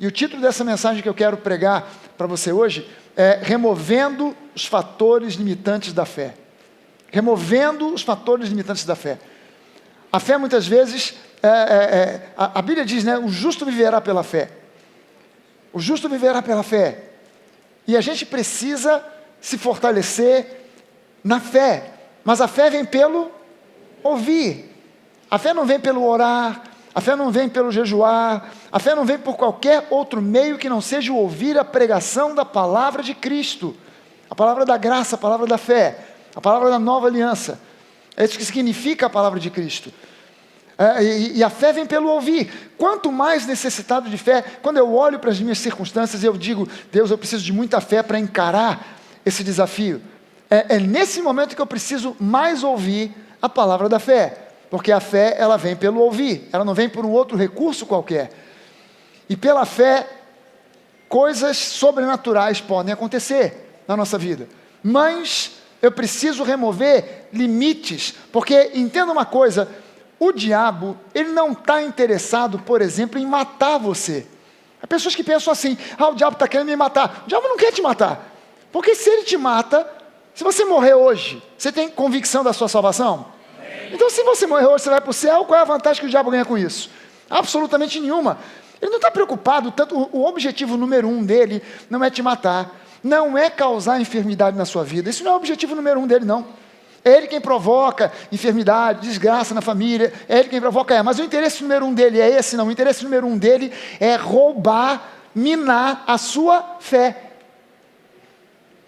o título dessa mensagem que eu quero pregar para você hoje é Removendo os Fatores Limitantes da Fé. Removendo os fatores limitantes da fé. A fé muitas vezes, a Bíblia diz, né? O justo viverá pela fé. O justo viverá pela fé. E a gente precisa se fortalecer na fé. Mas a fé vem pelo ouvir. A fé não vem pelo orar. A fé não vem pelo jejuar. A fé não vem por qualquer outro meio que não seja o ouvir a pregação da palavra de Cristo. A palavra da graça, a palavra da fé. A palavra da nova aliança. É isso que significa a palavra de Cristo. E a fé vem pelo ouvir. Quanto mais necessitado de fé, quando eu olho para as minhas circunstâncias, eu digo, Deus, eu preciso de muita fé para encarar esse desafio. É nesse momento que eu preciso mais ouvir a palavra da fé. Porque a fé, ela vem pelo ouvir. Ela não vem por um outro recurso qualquer. E pela fé, coisas sobrenaturais podem acontecer na nossa vida. Mas eu preciso remover limites, porque entenda uma coisa, o diabo, ele não está interessado, por exemplo, em matar você. Há pessoas que pensam assim, o diabo está querendo me matar. O diabo não quer te matar, porque se ele te mata, se você morrer hoje, você tem convicção da sua salvação? Então se você morrer hoje, você vai para o céu, qual é a vantagem que o diabo ganha com isso? Absolutamente nenhuma. Ele não está preocupado, tanto o objetivo número 1 dele não é te matar, não é causar enfermidade na sua vida. Isso não é o objetivo número 1 dele, não. É ele quem provoca enfermidade, desgraça na família. É ele quem provoca. Mas o interesse número 1 dele é esse, não. O interesse número 1 dele é roubar, minar a sua fé.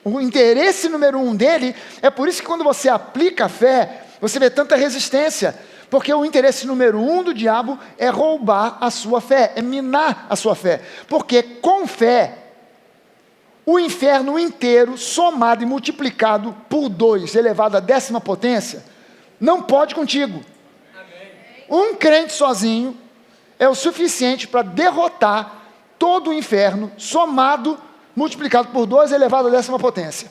O interesse número 1 dele é por isso que quando você aplica a fé, você vê tanta resistência. Porque o interesse número 1 do diabo é roubar a sua fé, é minar a sua fé. Porque com fé, o inferno inteiro, somado e multiplicado por 2, elevado à 10ª potência, não pode contigo. Um crente sozinho é o suficiente para derrotar todo o inferno, somado, multiplicado por 2, elevado à 10ª potência.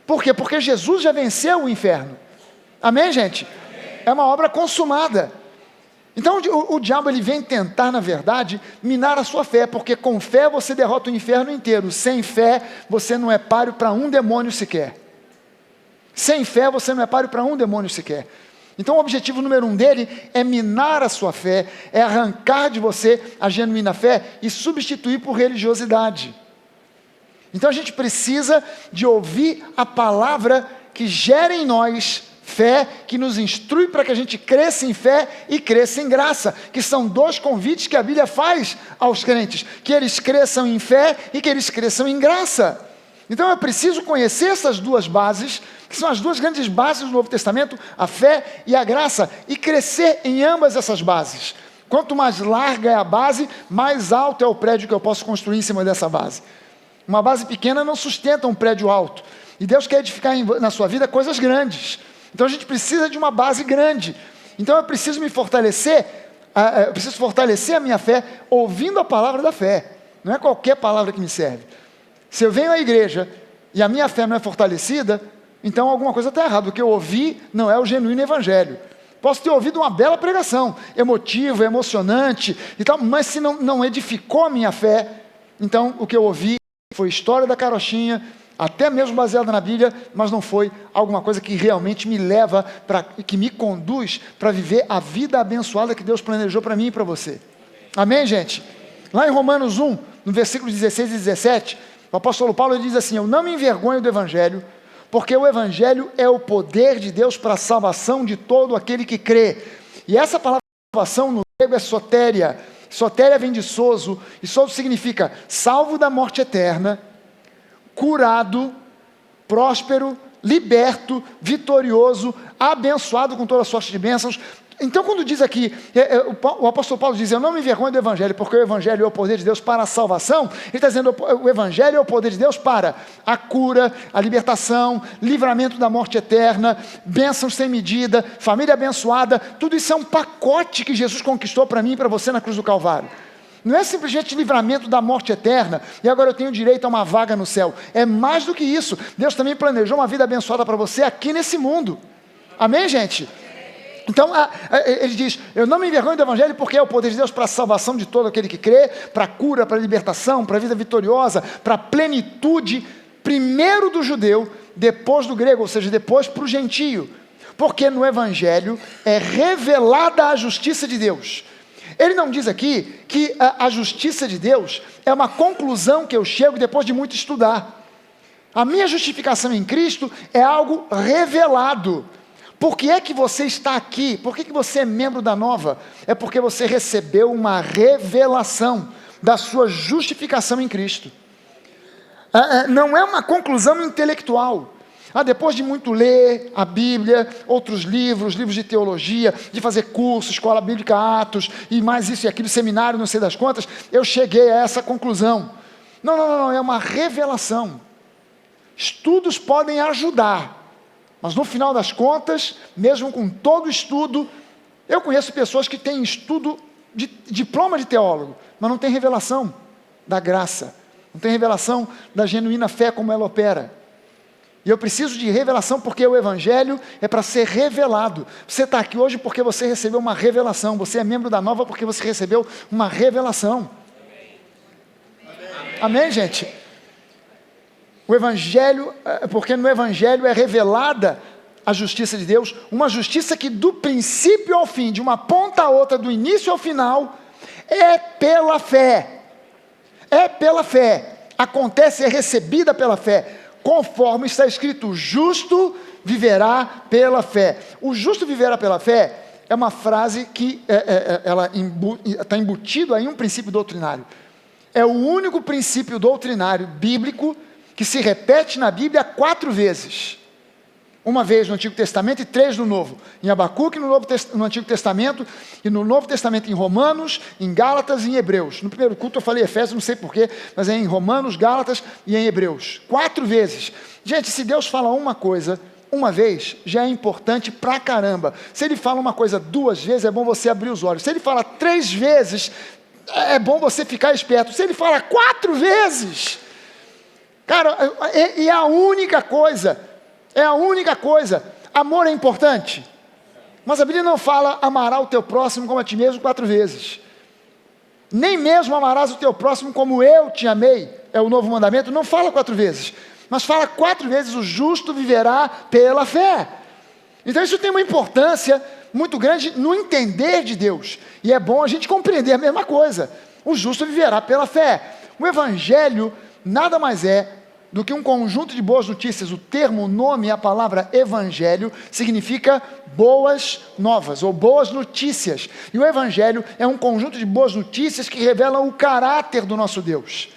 Por quê? Porque Jesus já venceu o inferno. Amém, gente? É uma obra consumada. Então o diabo ele vem tentar, na verdade, minar a sua fé, porque com fé você derrota o inferno inteiro. Sem fé você não é páreo para um demônio sequer. Sem fé você não é páreo para um demônio sequer. Então o objetivo número 1 dele é minar a sua fé, é arrancar de você a genuína fé e substituir por religiosidade. Então a gente precisa de ouvir a palavra que gera em nós fé, que nos instrui para que a gente cresça em fé e cresça em graça, que são 2 convites que a Bíblia faz aos crentes, que eles cresçam em fé e que eles cresçam em graça. Então eu preciso conhecer essas 2 bases, que são as 2 grandes bases do Novo Testamento, a fé e a graça, e crescer em ambas essas bases. Quanto mais larga é a base, mais alto é o prédio que eu posso construir em cima dessa base. Uma base pequena não sustenta um prédio alto, e Deus quer edificar na sua vida coisas grandes. Então a gente precisa de uma base grande. Então eu preciso me fortalecer, eu preciso fortalecer a minha fé ouvindo a palavra da fé. Não é qualquer palavra que me serve. Se eu venho à igreja e a minha fé não é fortalecida, então alguma coisa está errada. O que eu ouvi não é o genuíno evangelho. Posso ter ouvido uma bela pregação, emotiva, emocionante e tal, mas se não edificou a minha fé, então o que eu ouvi foi história da carochinha, até mesmo baseada na Bíblia, mas não foi alguma coisa que realmente me leva, que me conduz para viver a vida abençoada que Deus planejou para mim e para você. Amém, gente? Lá em Romanos 1, no versículo 16 e 17, o apóstolo Paulo diz assim, eu não me envergonho do Evangelho, porque o Evangelho é o poder de Deus para a salvação de todo aquele que crê. E essa palavra salvação no grego é sotéria. Sotéria vem de sozo, e sozo significa salvo da morte eterna, curado, próspero, liberto, vitorioso, abençoado com toda sorte de bênçãos. Então quando diz aqui, o apóstolo Paulo diz, eu não me envergonho do Evangelho, porque o Evangelho é o poder de Deus para a salvação. Ele está dizendo, o Evangelho é o poder de Deus para a cura, a libertação, livramento da morte eterna, bênçãos sem medida, família abençoada. Tudo isso é um pacote que Jesus conquistou para mim e para você na cruz do Calvário. Não é simplesmente livramento da morte eterna, e agora eu tenho direito a uma vaga no céu. É mais do que isso. Deus também planejou uma vida abençoada para você aqui nesse mundo. Amém, gente? Então, ele diz, eu não me envergonho do Evangelho porque é o poder de Deus para a salvação de todo aquele que crê, para a cura, para a libertação, para a vida vitoriosa, para a plenitude, primeiro do judeu, depois do grego, ou seja, depois para o gentio. Porque no Evangelho é revelada a justiça de Deus. Ele não diz aqui que a justiça de Deus é uma conclusão que eu chego depois de muito estudar. A minha justificação em Cristo é algo revelado. Por que é que você está aqui? Por que você é membro da Nova? É porque você recebeu uma revelação da sua justificação em Cristo. Não é uma conclusão intelectual. Depois de muito ler a Bíblia, outros livros de teologia, de fazer curso, escola bíblica, Atos, e mais isso e aquilo, seminário, não sei das quantas, eu cheguei a essa conclusão. Não, é uma revelação. Estudos podem ajudar, mas no final das contas, mesmo com todo estudo, eu conheço pessoas que têm estudo de diploma de teólogo, mas não tem revelação da graça, não tem revelação da genuína fé como ela opera. E eu preciso de revelação porque o Evangelho é para ser revelado. Você está aqui hoje porque você recebeu uma revelação, você é membro da Nova porque você recebeu uma revelação. Amém, gente? O Evangelho, porque no Evangelho é revelada a justiça de Deus, uma justiça que do princípio ao fim, de uma ponta a outra, do início ao final, é pela fé. É pela fé. Acontece, é recebida pela fé. Conforme está escrito, o justo viverá pela fé. O justo viverá pela fé é uma frase que ela está embutido aí um princípio doutrinário. É o único princípio doutrinário bíblico que se repete na Bíblia 4 vezes. Uma vez no Antigo Testamento e 3 no Novo. Em Abacuque no Antigo Testamento, e no Novo Testamento em Romanos, em Gálatas e em Hebreus. No primeiro culto eu falei Efésios, não sei porquê, mas é em Romanos, Gálatas e em Hebreus. 4 vezes. Gente, se Deus fala uma coisa uma vez, já é importante pra caramba. Se Ele fala uma coisa 2 vezes, é bom você abrir os olhos. Se Ele fala 3 vezes, é bom você ficar esperto. Se Ele fala 4 vezes... Cara, é a única coisa, amor é importante, mas a Bíblia não fala amará o teu próximo como a ti mesmo 4 vezes, nem mesmo amarás o teu próximo como eu te amei, é o novo mandamento, não fala 4 vezes, mas fala 4 vezes o justo viverá pela fé. Então isso tem uma importância muito grande no entender de Deus, e é bom a gente compreender a mesma coisa, o justo viverá pela fé. O Evangelho nada mais é do que um conjunto de boas notícias. O termo, o nome, a palavra Evangelho significa boas novas ou boas notícias. E o Evangelho é um conjunto de boas notícias que revelam o caráter do nosso Deus,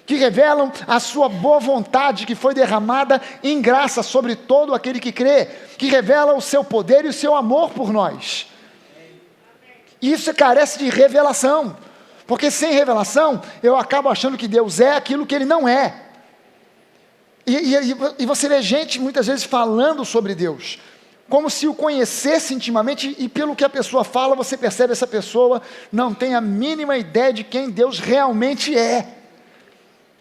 que revelam a sua boa vontade que foi derramada em graça sobre todo aquele que crê, que revela o seu poder e o seu amor por nós. E isso carece de revelação, porque sem revelação eu acabo achando que Deus é aquilo que Ele não é. E você vê gente muitas vezes falando sobre Deus, como se o conhecesse intimamente, e pelo que a pessoa fala, você percebe essa pessoa não tem a mínima ideia de quem Deus realmente é.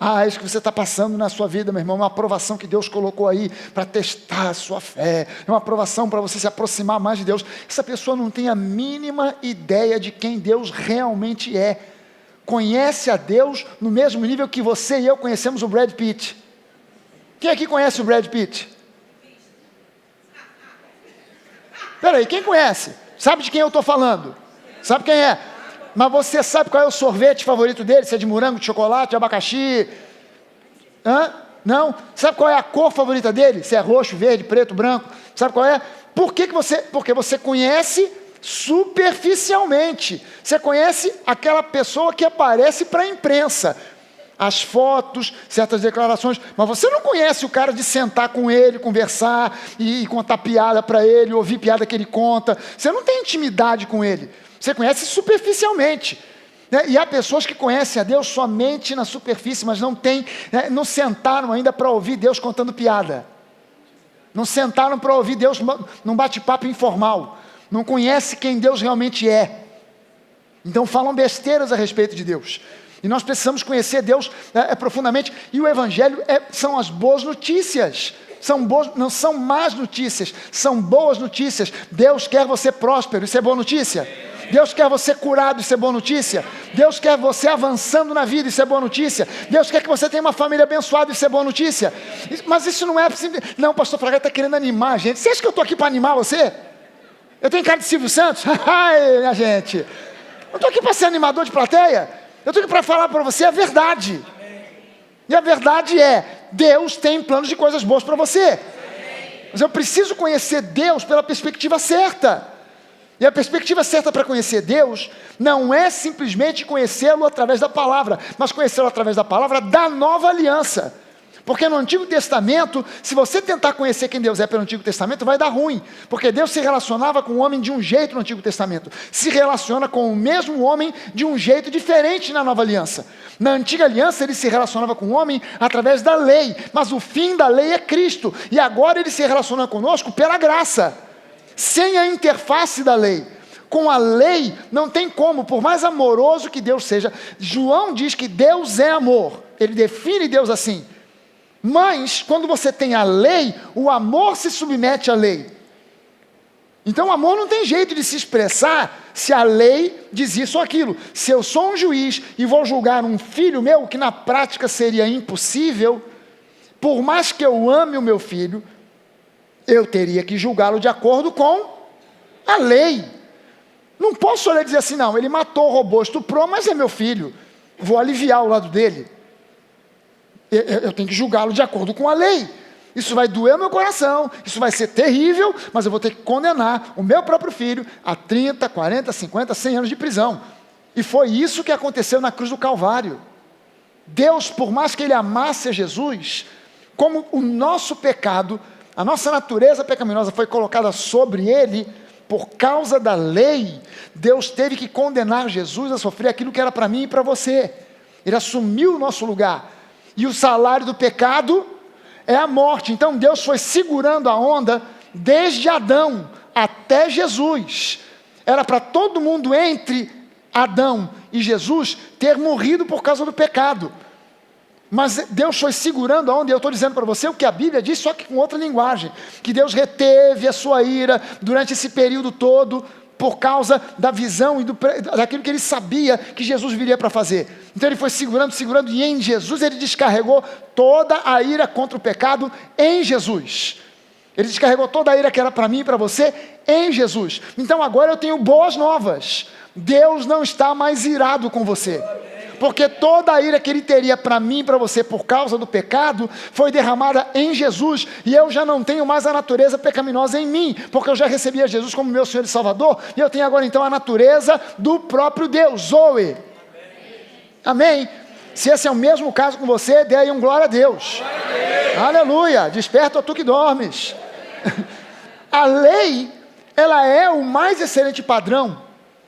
É isso que você está passando na sua vida, meu irmão, uma aprovação que Deus colocou aí para testar a sua fé, é uma aprovação para você se aproximar mais de Deus. Essa pessoa não tem a mínima ideia de quem Deus realmente é. Conhece a Deus no mesmo nível que você e eu conhecemos o Brad Pitt. Quem aqui conhece o Brad Pitt? Peraí, quem conhece? Sabe de quem eu estou falando? Sabe quem é? Mas você sabe qual é o sorvete favorito dele? Se é de morango, de chocolate, de abacaxi? Não? Sabe qual é a cor favorita dele? Se é roxo, verde, preto, branco? Sabe qual é? Porque você conhece superficialmente. Você conhece aquela pessoa que aparece para a imprensa. As fotos, certas declarações, mas você não conhece o cara de sentar com ele, conversar e contar piada para ele, ouvir piada que ele conta. Você não tem intimidade com ele, você conhece superficialmente, né? E há pessoas que conhecem a Deus somente na superfície, mas não sentaram ainda para ouvir Deus contando piada, não sentaram para ouvir Deus num bate-papo informal, não conhece quem Deus realmente é, então falam besteiras a respeito de Deus. E nós precisamos conhecer Deus profundamente. E o Evangelho são as boas notícias. Não são más notícias, são boas notícias. Deus quer você próspero, isso é boa notícia. Deus quer você curado, isso é boa notícia. Deus quer você avançando na vida, isso é boa notícia. Deus quer que você tenha uma família abençoada, isso é boa notícia. Mas isso não é simples. Não, o pastor Fraga está querendo animar a gente. Você acha que eu estou aqui para animar você? Eu tenho cara de Silvio Santos? Ai, minha gente. Eu estou aqui para ser animador de plateia. Eu estou aqui para falar para você a verdade. E a verdade é, Deus tem planos de coisas boas para você. Mas eu preciso conhecer Deus pela perspectiva certa. E a perspectiva certa para conhecer Deus não é simplesmente conhecê-lo através da palavra, mas conhecê-lo através da palavra da nova aliança. Porque no Antigo Testamento, se você tentar conhecer quem Deus é pelo Antigo Testamento, vai dar ruim. Porque Deus se relacionava com o homem de um jeito no Antigo Testamento. Se relaciona com o mesmo homem de um jeito diferente na nova aliança. Na antiga aliança, ele se relacionava com o homem através da lei. Mas o fim da lei é Cristo. E agora ele se relaciona conosco pela graça. Sem a interface da lei. Com a lei, não tem como, por mais amoroso que Deus seja. João diz que Deus é amor. Ele define Deus assim. Mas, quando você tem a lei, o amor se submete à lei. Então, o amor não tem jeito de se expressar se a lei diz isso ou aquilo. Se eu sou um juiz e vou julgar um filho meu, que na prática seria impossível, por mais que eu ame o meu filho, eu teria que julgá-lo de acordo com a lei. Não posso olhar e dizer assim, não, ele matou, roubou, estuprou, mas é meu filho. Vou aliviar o lado dele. Eu tenho que julgá-lo de acordo com a lei. Isso vai doer o meu coração, isso vai ser terrível, mas eu vou ter que condenar o meu próprio filho a 30, 40, 50, 100 anos de prisão. E foi isso que aconteceu na cruz do Calvário. Deus, por mais que ele amasse a Jesus, como o nosso pecado, a nossa natureza pecaminosa foi colocada sobre ele, por causa da lei, Deus teve que condenar Jesus a sofrer aquilo que era para mim e para você. Ele assumiu o nosso lugar. E o salário do pecado é a morte. Então Deus foi segurando a onda desde Adão até Jesus. Era para todo mundo entre Adão e Jesus ter morrido por causa do pecado. Mas Deus foi segurando a onda, e eu estou dizendo para você o que a Bíblia diz, só que com outra linguagem. Que Deus reteve a sua ira durante esse período todo, por causa da visão e daquilo que ele sabia que Jesus viria para fazer. Então ele foi segurando, e em Jesus ele descarregou toda a ira contra o pecado em Jesus. Ele descarregou toda a ira que era para mim e para você em Jesus. Então agora eu tenho boas novas. Deus não está mais irado com você. Porque toda a ira que ele teria para mim e para você por causa do pecado foi derramada em Jesus, e eu já não tenho mais a natureza pecaminosa em mim, porque eu já recebi a Jesus como meu Senhor e Salvador, e eu tenho agora então a natureza do próprio Deus, Zoe. Amém? Se esse é o mesmo caso com você, dê aí um glória a Deus. Aleluia, desperta tu que dormes. A lei, ela é o mais excelente padrão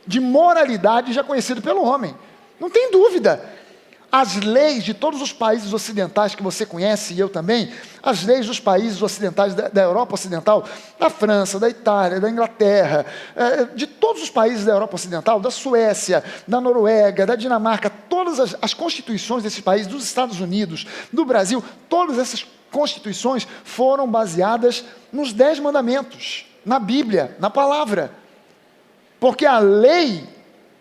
de moralidade já conhecido pelo homem. Não tem dúvida. As leis de todos os países ocidentais que você conhece, e eu também, as leis dos países ocidentais, da Europa Ocidental, da França, da Itália, da Inglaterra, de todos os países da Europa Ocidental, da Suécia, da Noruega, da Dinamarca, todas as constituições desses países, dos Estados Unidos, do Brasil, todas essas constituições foram baseadas nos 10 mandamentos, na Bíblia, na palavra. Porque a lei,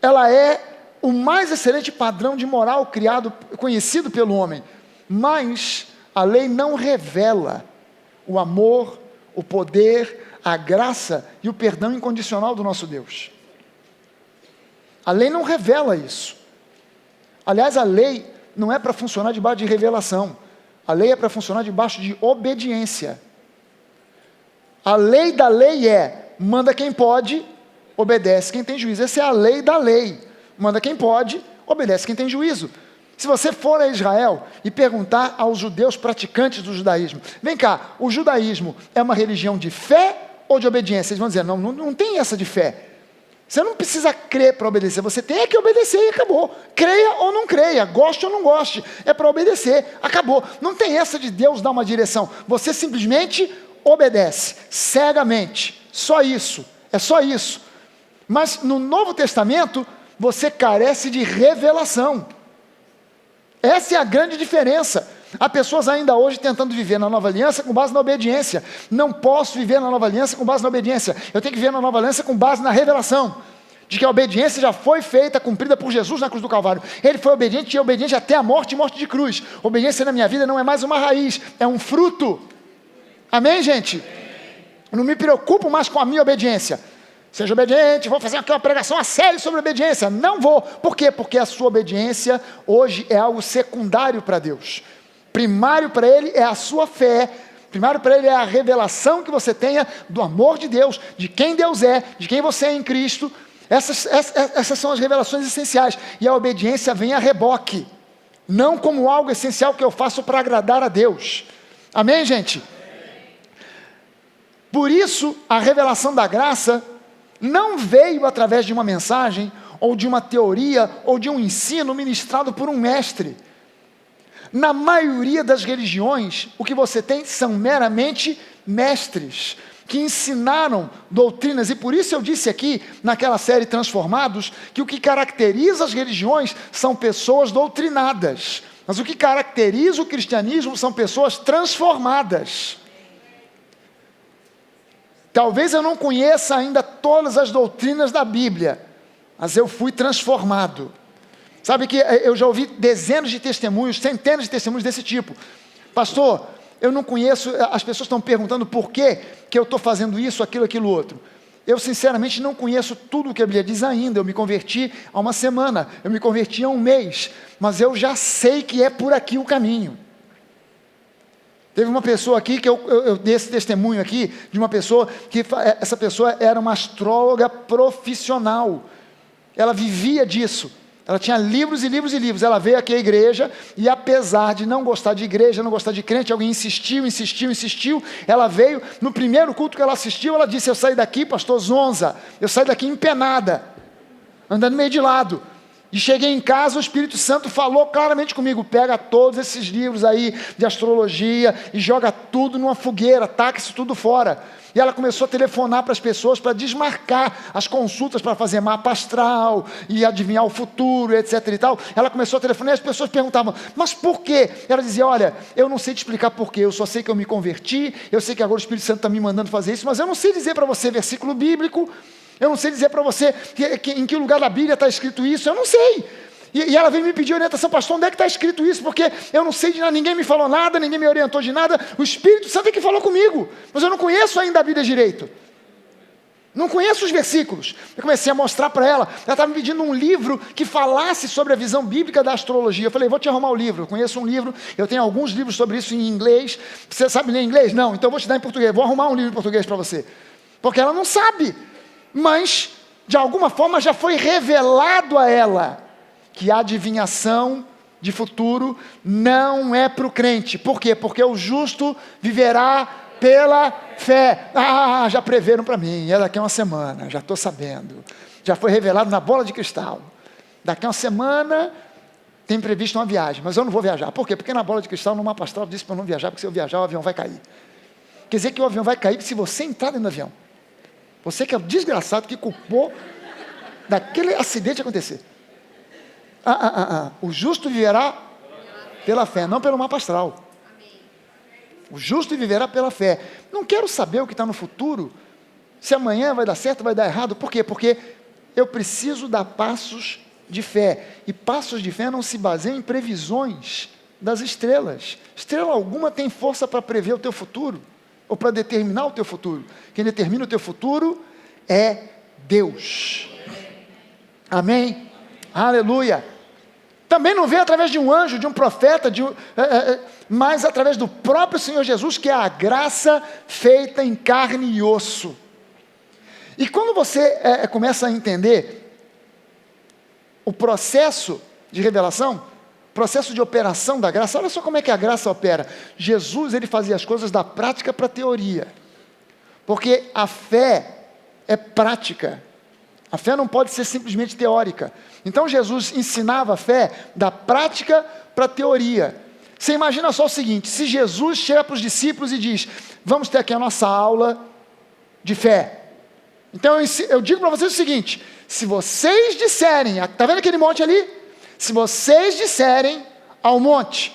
ela é o mais excelente padrão de moral conhecido pelo homem. Mas a lei não revela o amor, o poder, a graça e o perdão incondicional do nosso Deus. A lei não revela isso. Aliás, a lei não é para funcionar debaixo de revelação. A lei é para funcionar debaixo de obediência. A lei da lei é: manda quem pode, obedece quem tem juízo. Essa é a lei da lei. Manda quem pode, obedece quem tem juízo. Se você for a Israel e perguntar aos judeus praticantes do judaísmo, vem cá, o judaísmo é uma religião de fé ou de obediência? Eles vão dizer, não tem essa de fé. Você não precisa crer para obedecer, você tem que obedecer e acabou. Creia ou não creia, goste ou não goste, é para obedecer, acabou. Não tem essa de Deus dar uma direção, você simplesmente obedece, cegamente, só isso, é só isso. Mas no Novo Testamento, você carece de revelação. Essa é a grande diferença. Há pessoas ainda hoje tentando viver na nova aliança com base na obediência. Não posso viver na nova aliança com base na obediência. Eu tenho que viver na nova aliança com base na revelação de que a obediência já foi feita, cumprida por Jesus na cruz do Calvário. Ele foi obediente e é obediente até a morte e morte de cruz. Obediência na minha vida não é mais uma raiz, é um fruto. Amém, gente? Eu não me preocupo mais com a minha obediência. Seja obediente, vou fazer aqui uma pregação a sério sobre obediência. Não vou. Por quê? Porque a sua obediência hoje é algo secundário para Deus. Primário para Ele é a sua fé. Primário para Ele é a revelação que você tenha do amor de Deus, de quem Deus é, de quem você é em Cristo. Essas são as revelações essenciais. E a obediência vem a reboque. Não como algo essencial que eu faço para agradar a Deus. Amém, gente? Por isso, a revelação da graça não veio através de uma mensagem, ou de uma teoria, ou de um ensino ministrado por um mestre. Na maioria das religiões, o que você tem são meramente mestres, que ensinaram doutrinas, e por isso eu disse aqui, naquela série Transformados, que o que caracteriza as religiões são pessoas doutrinadas, mas o que caracteriza o cristianismo são pessoas transformadas. Talvez eu não conheça ainda todas as doutrinas da Bíblia, mas eu fui transformado. Sabe que eu já ouvi dezenas de testemunhos, centenas de testemunhos desse tipo. Pastor, eu não conheço, as pessoas estão perguntando por que eu estou fazendo isso, aquilo, outro. Eu sinceramente não conheço tudo o que a Bíblia diz ainda. Eu me converti há uma semana, eu me converti há um mês, mas eu já sei que é por aqui o caminho. Teve uma pessoa aqui, que eu dei esse testemunho aqui, de uma pessoa, que essa pessoa era uma astróloga profissional, ela vivia disso, ela tinha livros e livros e livros, ela veio aqui à igreja, e apesar de não gostar de igreja, não gostar de crente, alguém insistiu, ela veio, no primeiro culto que ela assistiu, ela disse: eu saí daqui, pastor zonza, eu saí daqui empenada, andando meio de lado. E cheguei em casa, o Espírito Santo falou claramente comigo: pega todos esses livros aí de astrologia e joga tudo numa fogueira, taca isso tudo fora. E ela começou a telefonar para as pessoas para desmarcar as consultas para fazer mapa astral e adivinhar o futuro, etc e tal. Ela começou a telefonar e as pessoas perguntavam: mas por quê? Ela dizia: olha, eu não sei te explicar por quê, eu só sei que eu me converti, eu sei que agora o Espírito Santo está me mandando fazer isso, mas eu não sei dizer para você versículo bíblico, eu não sei dizer para você em que lugar da Bíblia está escrito isso, eu não sei. E ela veio me pedir orientação: pastor, onde é que está escrito isso? Porque eu não sei de nada, ninguém me falou nada, ninguém me orientou de nada, o Espírito Santo é que falou comigo, mas eu não conheço ainda a Bíblia direito, não conheço os versículos. Eu comecei a mostrar para ela estava me pedindo um livro que falasse sobre a visão bíblica da astrologia. Eu falei: vou te arrumar o livro, eu conheço um livro, eu tenho alguns livros sobre isso em inglês. Você sabe ler inglês? Não, então eu vou te dar em português, vou arrumar um livro em português para você, porque ela não sabe, mas de alguma forma já foi revelado a ela que a adivinhação de futuro não é para o crente. Por quê? Porque o justo viverá pela fé. Já preveram para mim, é daqui a uma semana, já estou sabendo, já foi revelado na bola de cristal, daqui a uma semana tem previsto uma viagem, mas eu não vou viajar. Por quê? Porque na bola de cristal, no mapa astral, disse para eu não viajar, porque se eu viajar o avião vai cair. Quer dizer que o avião vai cair se você entrar dentro do avião. Você que é o desgraçado que culpou daquele acidente acontecer. O justo viverá pela fé, não pelo mapa astral. O justo viverá pela fé. Não quero saber o que está no futuro, se amanhã vai dar certo, vai dar errado. Por quê? Porque eu preciso dar passos de fé. E passos de fé não se baseiam em previsões das estrelas. Estrela alguma tem força para prever o teu futuro, ou para determinar o teu futuro. Quem determina o teu futuro é Deus. Amém? Aleluia. Também não vem através de um anjo, de um profeta, mas através do próprio Senhor Jesus, que é a graça feita em carne e osso. E quando você começa a entender o processo de revelação, processo de operação da graça, olha só como é que a graça opera. Jesus, ele fazia as coisas da prática para a teoria, porque a fé é prática. A fé não pode ser simplesmente teórica. Então Jesus ensinava a fé da prática para a teoria. Você imagina só o seguinte: se Jesus chega para os discípulos e diz: vamos ter aqui a nossa aula de fé. Então eu digo para vocês o seguinte: se vocês disserem, está vendo aquele monte ali? Se vocês disserem ao monte: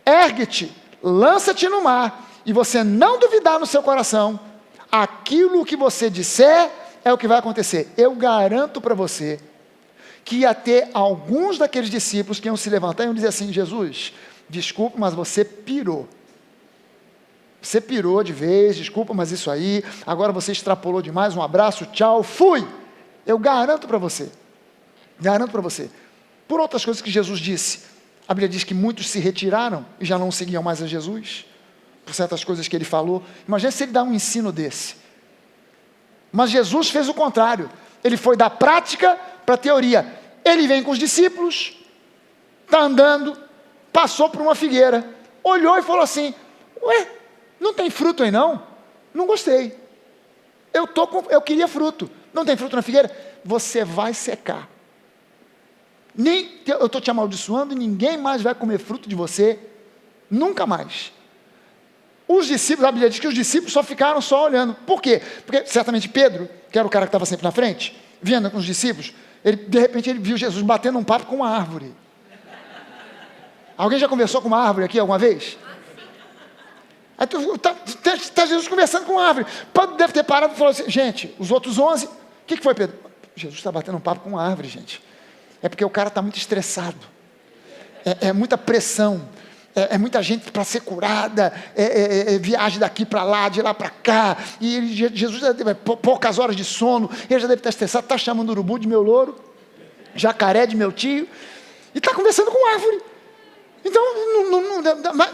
ergue-te, lança-te no mar, e você não duvidar no seu coração, aquilo que você disser é o que vai acontecer. Eu garanto para você que ia ter alguns daqueles discípulos que iam se levantar e iam dizer assim: Jesus, desculpa, mas você pirou. Você pirou de vez, desculpa, mas isso aí, agora você extrapolou demais, um abraço, tchau, fui. Eu garanto para você. Garanto para você. Por outras coisas que Jesus disse, a Bíblia diz que muitos se retiraram e já não seguiam mais a Jesus, por certas coisas que ele falou. Imagina se ele dá um ensino desse. Mas Jesus fez o contrário. Ele foi da prática para a teoria. Ele vem com os discípulos, está andando, passou por uma figueira, olhou e falou assim: ué, não tem fruto aí não? Não gostei. Eu queria fruto. Não tem fruto na figueira? Você vai secar. Eu estou te amaldiçoando e ninguém mais vai comer fruto de você, nunca mais. Os discípulos, a Bíblia diz que os discípulos só ficaram olhando. Por quê? Porque certamente Pedro, que era o cara que estava sempre na frente, vendo com os discípulos, de repente ele viu Jesus batendo um papo com uma árvore. Alguém já conversou com uma árvore aqui alguma vez? Está Jesus conversando com uma árvore. Pedro deve ter parado e falou assim: gente, os outros 11, o que foi, Pedro? Jesus está batendo um papo com uma árvore, gente. É porque o cara está muito estressado. É muita pressão. É muita gente para ser curada. Viagem daqui para lá, de lá para cá. E Jesus já deve poucas horas de sono. Ele já deve estar estressado. Está chamando o urubu de meu louro, jacaré de meu tio. E está conversando com uma árvore. Então,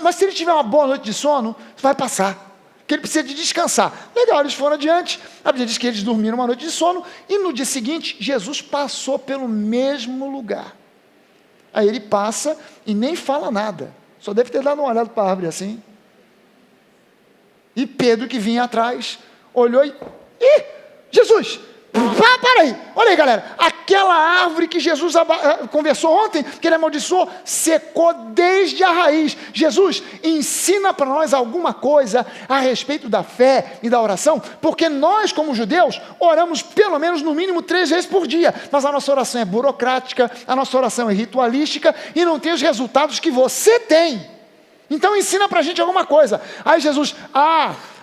mas se ele tiver uma boa noite de sono, vai passar. Porque ele precisa de descansar. Legal, eles foram adiante. A Bíblia diz que eles dormiram uma noite de sono. E no dia seguinte, Jesus passou pelo mesmo lugar. Aí ele passa e nem fala nada. Só deve ter dado uma olhada para a árvore assim. E Pedro, que vinha atrás, olhou e... Ih, Jesus! Para aí, olha aí, galera, aquela árvore que Jesus conversou ontem, que ele amaldiçoou, secou desde a raiz. Jesus, ensina para nós alguma coisa a respeito da fé e da oração, porque nós, como judeus, oramos pelo menos no mínimo 3 vezes por dia, mas a nossa oração é burocrática, a nossa oração é ritualística e não tem os resultados que você tem. Então ensina para a gente alguma coisa. Aí Jesus,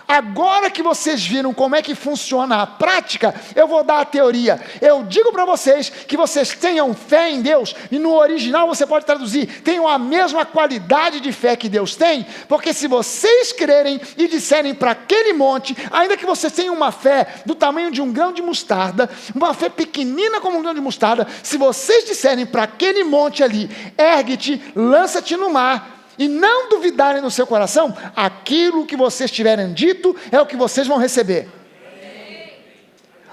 agora que vocês viram como é que funciona a prática, eu vou dar a teoria. Eu digo para vocês que vocês tenham fé em Deus, e no original você pode traduzir, tenham a mesma qualidade de fé que Deus tem, porque se vocês crerem e disserem para aquele monte, ainda que vocês tenham uma fé do tamanho de um grão de mostarda, uma fé pequenina como um grão de mostarda, se vocês disserem para aquele monte ali, ergue-te, lança-te no mar, e não duvidarem no seu coração, aquilo que vocês tiverem dito é o que vocês vão receber.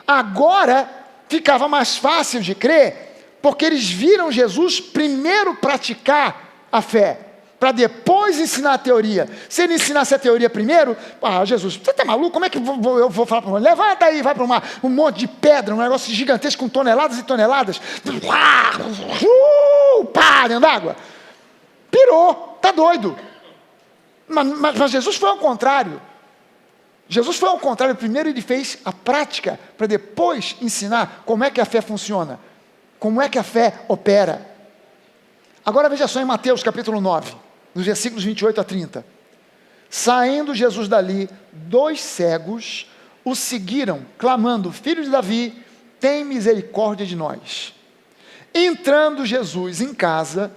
Agora ficava mais fácil de crer, porque eles viram Jesus primeiro praticar a fé, para depois ensinar a teoria. Se ele ensinasse a teoria primeiro, Jesus, você está maluco? Como é que eu vou falar para o mar? Levanta aí, vai para um monte de pedra, um negócio gigantesco com toneladas e toneladas, dentro d'água. Pirou, está doido. Mas Jesus foi ao contrário. Jesus foi ao contrário. Primeiro ele fez a prática, para depois ensinar como é que a fé funciona, como é que a fé opera. Agora veja só em Mateus capítulo 9, nos versículos 28 a 30. Saindo Jesus dali, 2 cegos o seguiram, clamando: Filho de Davi, tem misericórdia de nós. Entrando Jesus em casa,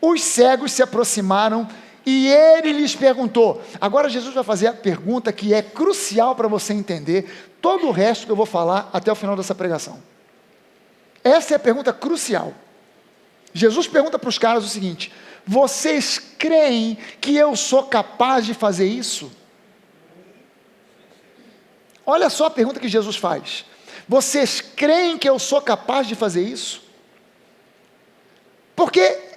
os cegos se aproximaram e ele lhes perguntou. Agora Jesus vai fazer a pergunta que é crucial para você entender todo o resto que eu vou falar até o final dessa pregação. Essa é a pergunta crucial. Jesus pergunta para os caras o seguinte: vocês creem que eu sou capaz de fazer isso? Olha só a pergunta que Jesus faz. Vocês creem que eu sou capaz de fazer isso? Por que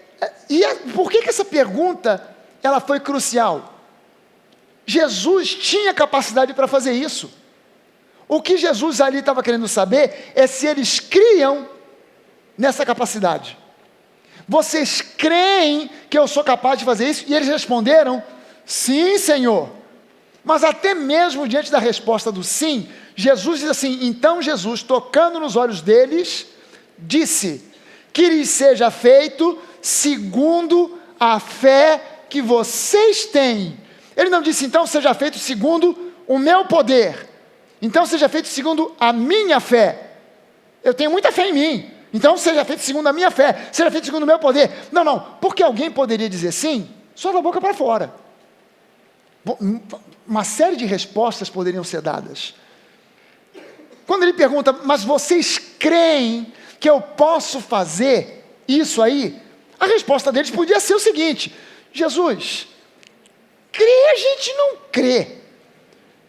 essa pergunta ela foi crucial? Jesus tinha capacidade para fazer isso. O que Jesus ali estava querendo saber é se eles criam nessa capacidade. Vocês creem que eu sou capaz de fazer isso? E eles responderam: sim, Senhor. Mas até mesmo diante da resposta do sim, Jesus diz assim: então Jesus, tocando nos olhos deles, disse: que lhes seja feito segundo a fé que vocês têm. Ele não disse, então seja feito segundo o meu poder. Então seja feito segundo a minha fé. Eu tenho muita fé em mim. Então seja feito segundo a minha fé. Seja feito segundo o meu poder. Não, não. Porque alguém poderia dizer sim, só da boca para fora. Uma série de respostas poderiam ser dadas. Quando ele pergunta, mas vocês creem que eu posso fazer isso aí? A resposta deles podia ser o seguinte: Jesus, crer a gente não crê,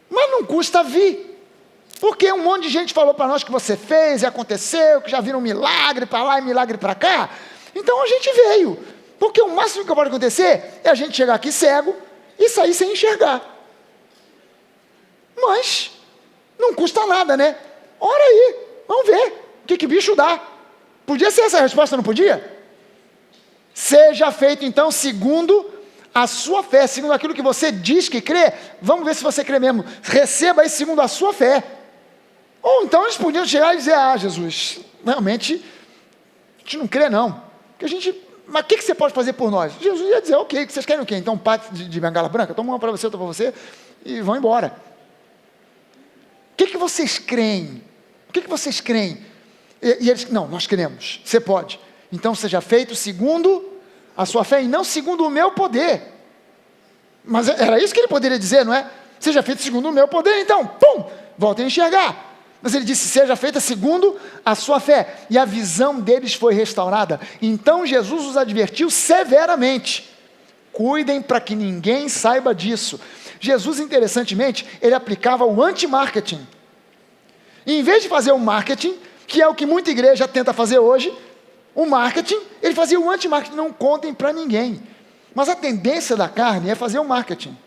mas não custa vir. Porque um monte de gente falou para nós que você fez e aconteceu, que já viram milagre para lá e milagre para cá. Então a gente veio. Porque o máximo que pode acontecer é a gente chegar aqui cego e sair sem enxergar. Mas não custa nada, né? Ora aí, vamos ver o que bicho dá. Podia ser essa a resposta, não podia? Seja feito então segundo a sua fé, segundo aquilo que você diz que crê. Vamos ver se você crê mesmo. Receba isso segundo a sua fé. Ou então eles podiam chegar e dizer, Jesus, realmente a gente não crê não. Mas o que você pode fazer por nós? Jesus ia dizer, ok, vocês querem o quê? Então um pato de bengala branca? Toma uma para você, outra para você, e vão embora. O que vocês creem? O que vocês creem? E eles, não, nós queremos, você pode. Então seja feito segundo a sua fé e não segundo o meu poder. Mas era isso que ele poderia dizer, não é? Seja feito segundo o meu poder, então, pum, voltem a enxergar. Mas ele disse, seja feita segundo a sua fé. E a visão deles foi restaurada. Então Jesus os advertiu severamente. Cuidem para que ninguém saiba disso. Jesus, interessantemente, ele aplicava o anti-marketing. E em vez de fazer o marketing, que é o que muita igreja tenta fazer hoje, o marketing, ele fazia o anti-marketing, não contem para ninguém. Mas a tendência da carne é fazer o marketing.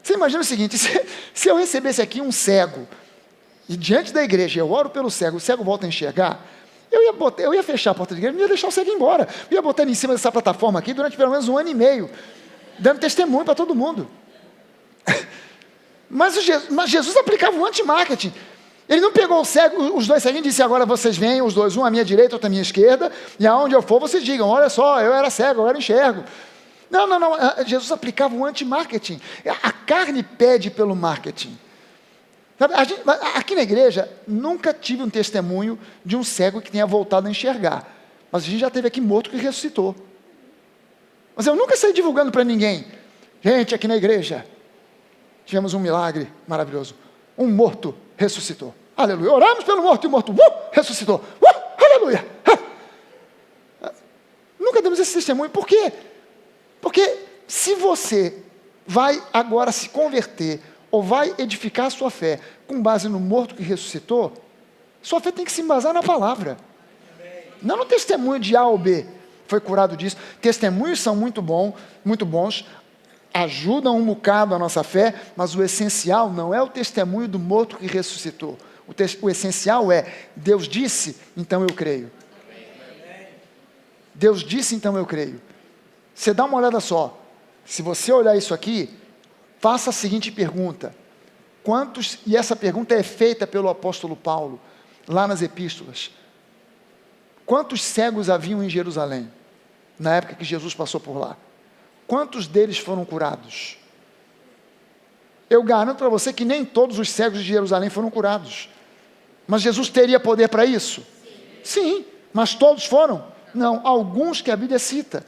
Você imagina o seguinte, se eu recebesse aqui um cego, e diante da igreja eu oro pelo cego, o cego volta a enxergar, eu ia fechar a porta da igreja, não ia deixar o cego ir embora. Eu ia botar ele em cima dessa plataforma aqui durante pelo menos 1 ano e meio, dando testemunho para todo mundo. Mas Jesus aplicava o anti-marketing. Ele não pegou o cego, os dois ceguinhos e disse, agora vocês vêm, os dois, um à minha direita, outro à minha esquerda, e aonde eu for vocês digam, olha só, eu era cego, agora enxergo. Não, Jesus aplicava o anti-marketing. A carne pede pelo marketing. Sabe, aqui na igreja, nunca tive um testemunho de um cego que tenha voltado a enxergar. Mas a gente já teve aqui morto que ressuscitou. Mas eu nunca saí divulgando para ninguém. Gente, aqui na igreja, tivemos um milagre maravilhoso. Um morto ressuscitou. Aleluia. Oramos pelo morto e o morto ressuscitou. Aleluia. Nunca demos esse testemunho. Por quê? Porque se você vai agora se converter ou vai edificar a sua fé com base no morto que ressuscitou, sua fé tem que se embasar na palavra. Não no testemunho de A ou B. Foi curado disso. Testemunhos são muito bons, ajudam um bocado a nossa fé, mas o essencial não é o testemunho do morto que ressuscitou. O essencial é, Deus disse, então eu creio. Deus disse, então eu creio. Você dá uma olhada só. Se você olhar isso aqui, faça a seguinte pergunta. E essa pergunta é feita pelo apóstolo Paulo, lá nas epístolas. Quantos cegos haviam em Jerusalém, na época que Jesus passou por lá? Quantos deles foram curados? Eu garanto para você que nem todos os cegos de Jerusalém foram curados. Mas Jesus teria poder para isso? Sim, mas todos foram? Não, alguns que a Bíblia cita.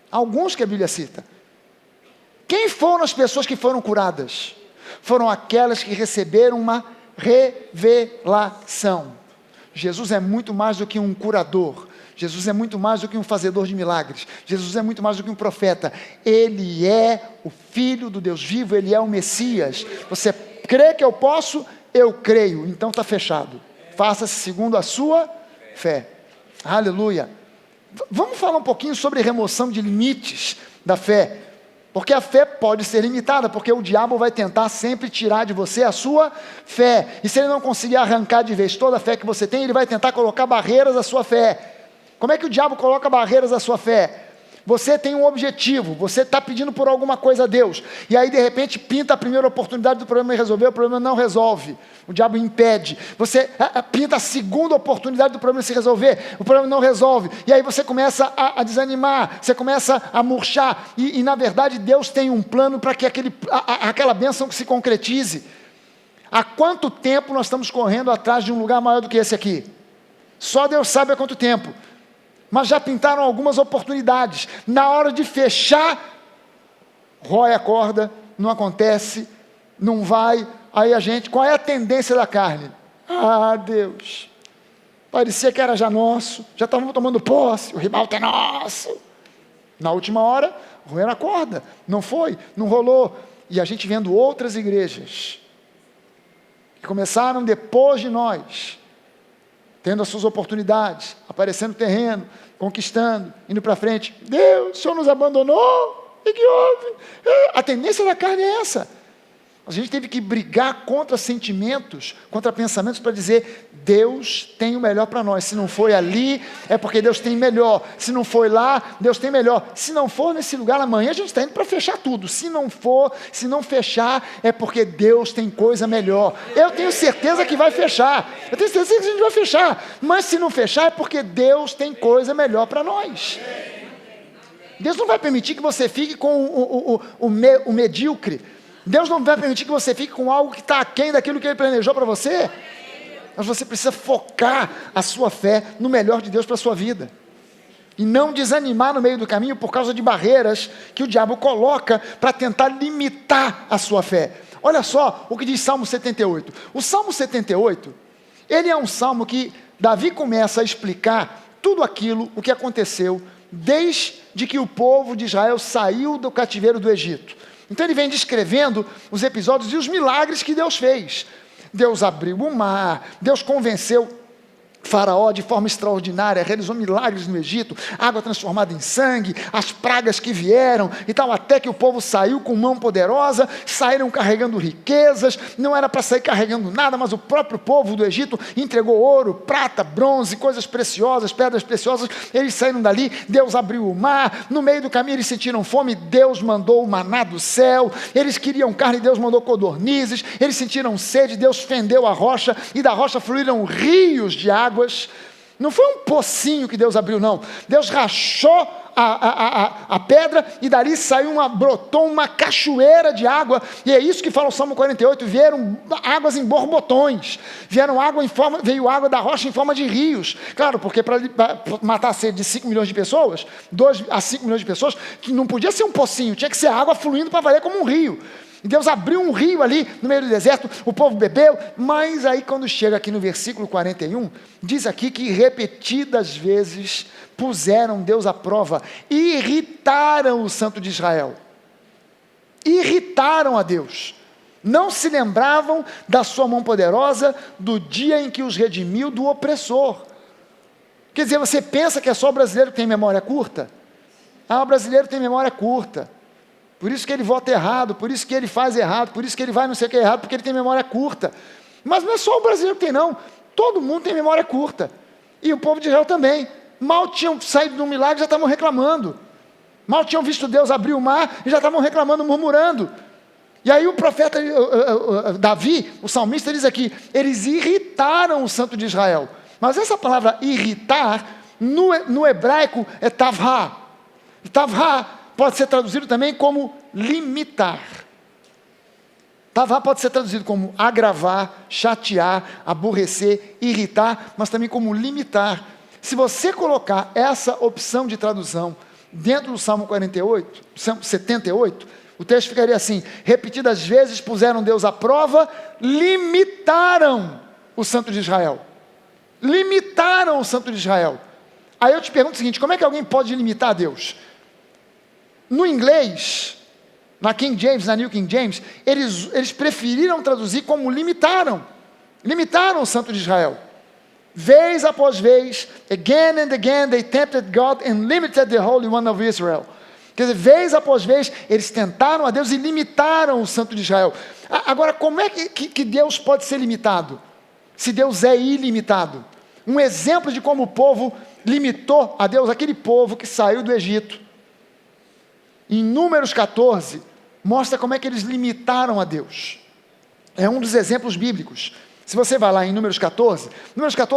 Alguns que a Bíblia cita. Quem foram as pessoas que foram curadas? Foram aquelas que receberam uma revelação. Jesus é muito mais do que um curador. Jesus é muito mais do que um fazedor de milagres. Jesus é muito mais do que um profeta. Ele é o Filho do Deus vivo, Ele é o Messias. Você crê que eu posso? Eu creio. Então está fechado. Faça-se segundo a sua fé. Aleluia. Vamos falar um pouquinho sobre remoção de limites da fé. Porque a fé pode ser limitada, porque o diabo vai tentar sempre tirar de você a sua fé. E se ele não conseguir arrancar de vez toda a fé que você tem, ele vai tentar colocar barreiras à sua fé. Como é que o diabo coloca barreiras à sua fé? Você tem um objetivo, você está pedindo por alguma coisa a Deus, e aí de repente pinta a primeira oportunidade do problema resolver, o problema não resolve, o diabo impede. Você pinta a segunda oportunidade do problema se resolver, o problema não resolve, e aí você começa a desanimar, você começa a murchar, e na verdade Deus tem um plano para que aquela bênção se concretize. Há quanto tempo nós estamos correndo atrás de um lugar maior do que esse aqui? Só Deus sabe há quanto tempo. Mas já pintaram algumas oportunidades. Na hora de fechar, rói a corda, não acontece, não vai. Aí qual é a tendência da carne? Ah, Deus, parecia que era já nosso, já estávamos tomando posse, o ribalta é nosso. Na última hora, roeram a corda, não foi, não rolou. E a gente vendo outras igrejas, que começaram depois de nós, tendo as suas oportunidades, aparecendo terreno, conquistando, indo para frente. Deus, o Senhor nos abandonou? O que houve? A tendência da carne é essa. A gente teve que brigar contra sentimentos, contra pensamentos, para dizer, Deus tem o melhor para nós. Se não foi ali, é porque Deus tem melhor. Se não foi lá, Deus tem melhor. Se não for nesse lugar amanhã, a gente está indo para fechar tudo. Se não for, se não fechar, é porque Deus tem coisa melhor. Eu tenho certeza que vai fechar. Eu tenho certeza que a gente vai fechar. Mas se não fechar, é porque Deus tem coisa melhor para nós. Deus não vai permitir que você fique com o medíocre. Deus não vai permitir que você fique com algo que está aquém daquilo que Ele planejou para você. Mas você precisa focar a sua fé no melhor de Deus para a sua vida. E não desanimar no meio do caminho por causa de barreiras que o diabo coloca para tentar limitar a sua fé. Olha só o que diz Salmo 78. O Salmo 78, ele é um salmo que Davi começa a explicar tudo aquilo, o que aconteceu, desde que o povo de Israel saiu do cativeiro do Egito. Então ele vem descrevendo os episódios e os milagres que Deus fez. Deus abriu o mar, Deus convenceu Faraó de forma extraordinária, realizou milagres no Egito, água transformada em sangue, as pragas que vieram e tal, até que o povo saiu com mão poderosa, saíram carregando riquezas, não era para sair carregando nada, mas o próprio povo do Egito entregou ouro, prata, bronze, coisas preciosas, pedras preciosas, eles saíram dali, Deus abriu o mar, no meio do caminho eles sentiram fome, Deus mandou o maná do céu, eles queriam carne, Deus mandou codornizes, eles sentiram sede, Deus fendeu a rocha, e da rocha fluíram rios de água. Não foi um pocinho que Deus abriu, não. Deus rachou a pedra e dali brotou uma cachoeira de água, e é isso que fala o Salmo 48, vieram águas em borbotões, veio água da rocha em forma de rios, claro, porque para matar a sede de 5 milhões de pessoas, 2 a 5 milhões de pessoas, que não podia ser um pocinho, tinha que ser água fluindo para valer como um rio. E Deus abriu um rio ali no meio do deserto, o povo bebeu, mas aí quando chega aqui no versículo 41, diz aqui que repetidas vezes puseram Deus à prova, irritaram o Santo de Israel, irritaram a Deus, não se lembravam da sua mão poderosa, do dia em que os redimiu do opressor. Quer dizer, você pensa que é só o brasileiro que tem memória curta? O brasileiro tem memória curta. Por isso que ele vota errado, por isso que ele faz errado, por isso que ele vai não sei o que errado, porque ele tem memória curta. Mas não é só o brasileiro que tem, não. Todo mundo tem memória curta. E o povo de Israel também. Mal tinham saído de um milagre, já estavam reclamando. Mal tinham visto Deus abrir o mar, e já estavam reclamando, murmurando. E aí o profeta Davi, o salmista, diz aqui, eles irritaram o Santo de Israel. Mas essa palavra irritar, no hebraico, é tavha. Tavha pode ser traduzido também como limitar. Tavá pode ser traduzido como agravar, chatear, aborrecer, irritar, mas também como limitar. Se você colocar essa opção de tradução dentro do Salmo 48, Salmo 78, o texto ficaria assim: repetidas vezes puseram Deus à prova, limitaram o Santo de Israel. Limitaram o Santo de Israel. Aí eu te pergunto o seguinte: como é que alguém pode limitar Deus? No inglês, na King James, na New King James, eles preferiram traduzir como limitaram o Santo de Israel. Vez após vez, again and again, they tempted God and limited the Holy One of Israel. Quer dizer, vez após vez, eles tentaram a Deus e limitaram o Santo de Israel. Agora, como é que Deus pode ser limitado? Se Deus é ilimitado. Um exemplo de como o povo limitou a Deus, aquele povo que saiu do Egito. em Números 14, mostra como é que eles limitaram a Deus. É um dos exemplos bíblicos. Se você vai lá em Números 14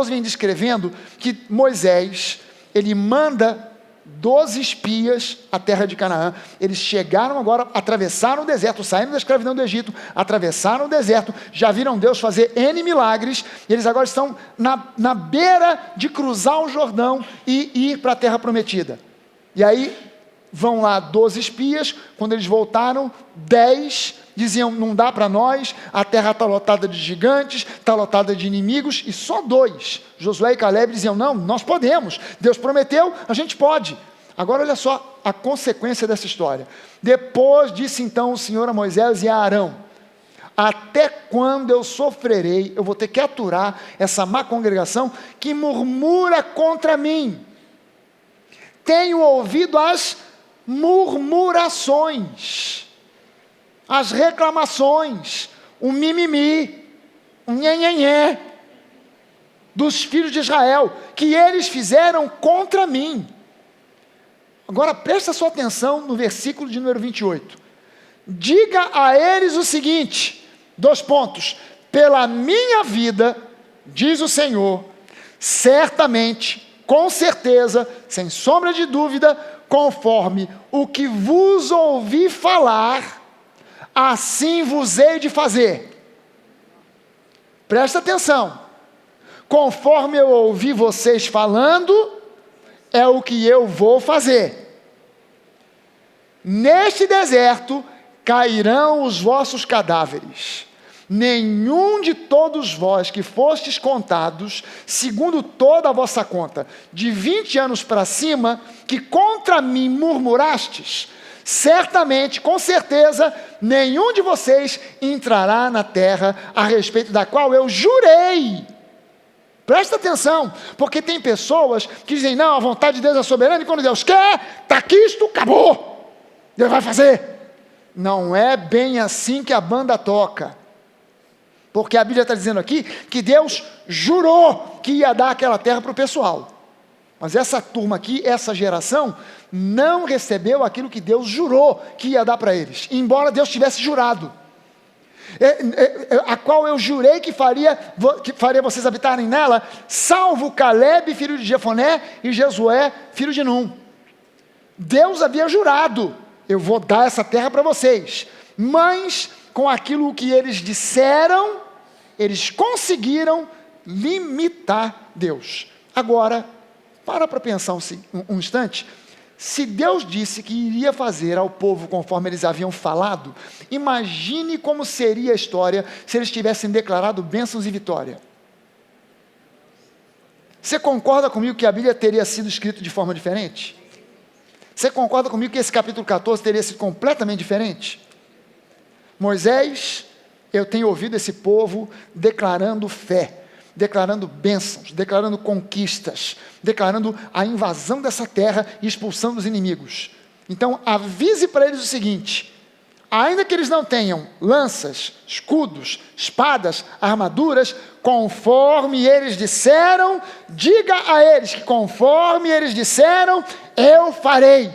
vem descrevendo que Moisés, ele manda 12 espias à terra de Canaã. Eles chegaram agora, atravessaram o deserto, saíram da escravidão do Egito, atravessaram o deserto, já viram Deus fazer N milagres, e eles agora estão na beira de cruzar o Jordão e ir para a terra prometida. E aí, vão lá 12 espias, quando eles voltaram, 10 diziam, não dá para nós, a terra está lotada de gigantes, está lotada de inimigos, e só 2, Josué e Caleb, diziam, não, nós podemos, Deus prometeu, a gente pode. Agora olha só a consequência dessa história. Depois disse então o Senhor a Moisés e a Arão, até quando eu sofrerei, eu vou ter que aturar essa má congregação que murmura contra mim. Tenho ouvido as murmurações, as reclamações, o mimimi, o nhenhenhé dos filhos de Israel, que eles fizeram contra mim. Agora presta sua atenção no versículo de número 28. Diga a eles o seguinte, 2 pontos, pela minha vida, diz o Senhor, certamente, com certeza, sem sombra de dúvida, conforme o que vos ouvi falar, assim vos hei de fazer. Presta atenção. Conforme eu ouvi vocês falando, é o que eu vou fazer. Neste deserto cairão os vossos cadáveres. Nenhum de todos vós que fostes contados, segundo toda a vossa conta, de 20 anos para cima, que contra mim murmurastes, certamente, com certeza, nenhum de vocês entrará na terra a respeito da qual eu jurei. Presta atenção, porque tem pessoas que dizem, não, a vontade de Deus é soberana, e quando Deus quer, está quisto, acabou. Deus vai fazer. Não é bem assim que a banda toca. Porque a Bíblia está dizendo aqui que Deus jurou que ia dar aquela terra para o pessoal. Mas essa turma aqui, essa geração, não recebeu aquilo que Deus jurou que ia dar para eles. Embora Deus tivesse jurado. A qual eu jurei que faria vocês habitarem nela, salvo Caleb, filho de Jefoné, e Josué, filho de Num. Deus havia jurado, eu vou dar essa terra para vocês. Mas, com aquilo que eles disseram, eles conseguiram limitar Deus. Agora, para pensar um instante. Se Deus disse que iria fazer ao povo conforme eles haviam falado, imagine como seria a história se eles tivessem declarado bênçãos e vitória. Você concorda comigo que a Bíblia teria sido escrita de forma diferente? Você concorda comigo que esse capítulo 14 teria sido completamente diferente? Moisés, eu tenho ouvido esse povo declarando fé, declarando bênçãos, declarando conquistas, declarando a invasão dessa terra e expulsando os inimigos. Então, avise para eles o seguinte, ainda que eles não tenham lanças, escudos, espadas, armaduras, conforme eles disseram, diga a eles que conforme eles disseram, eu farei.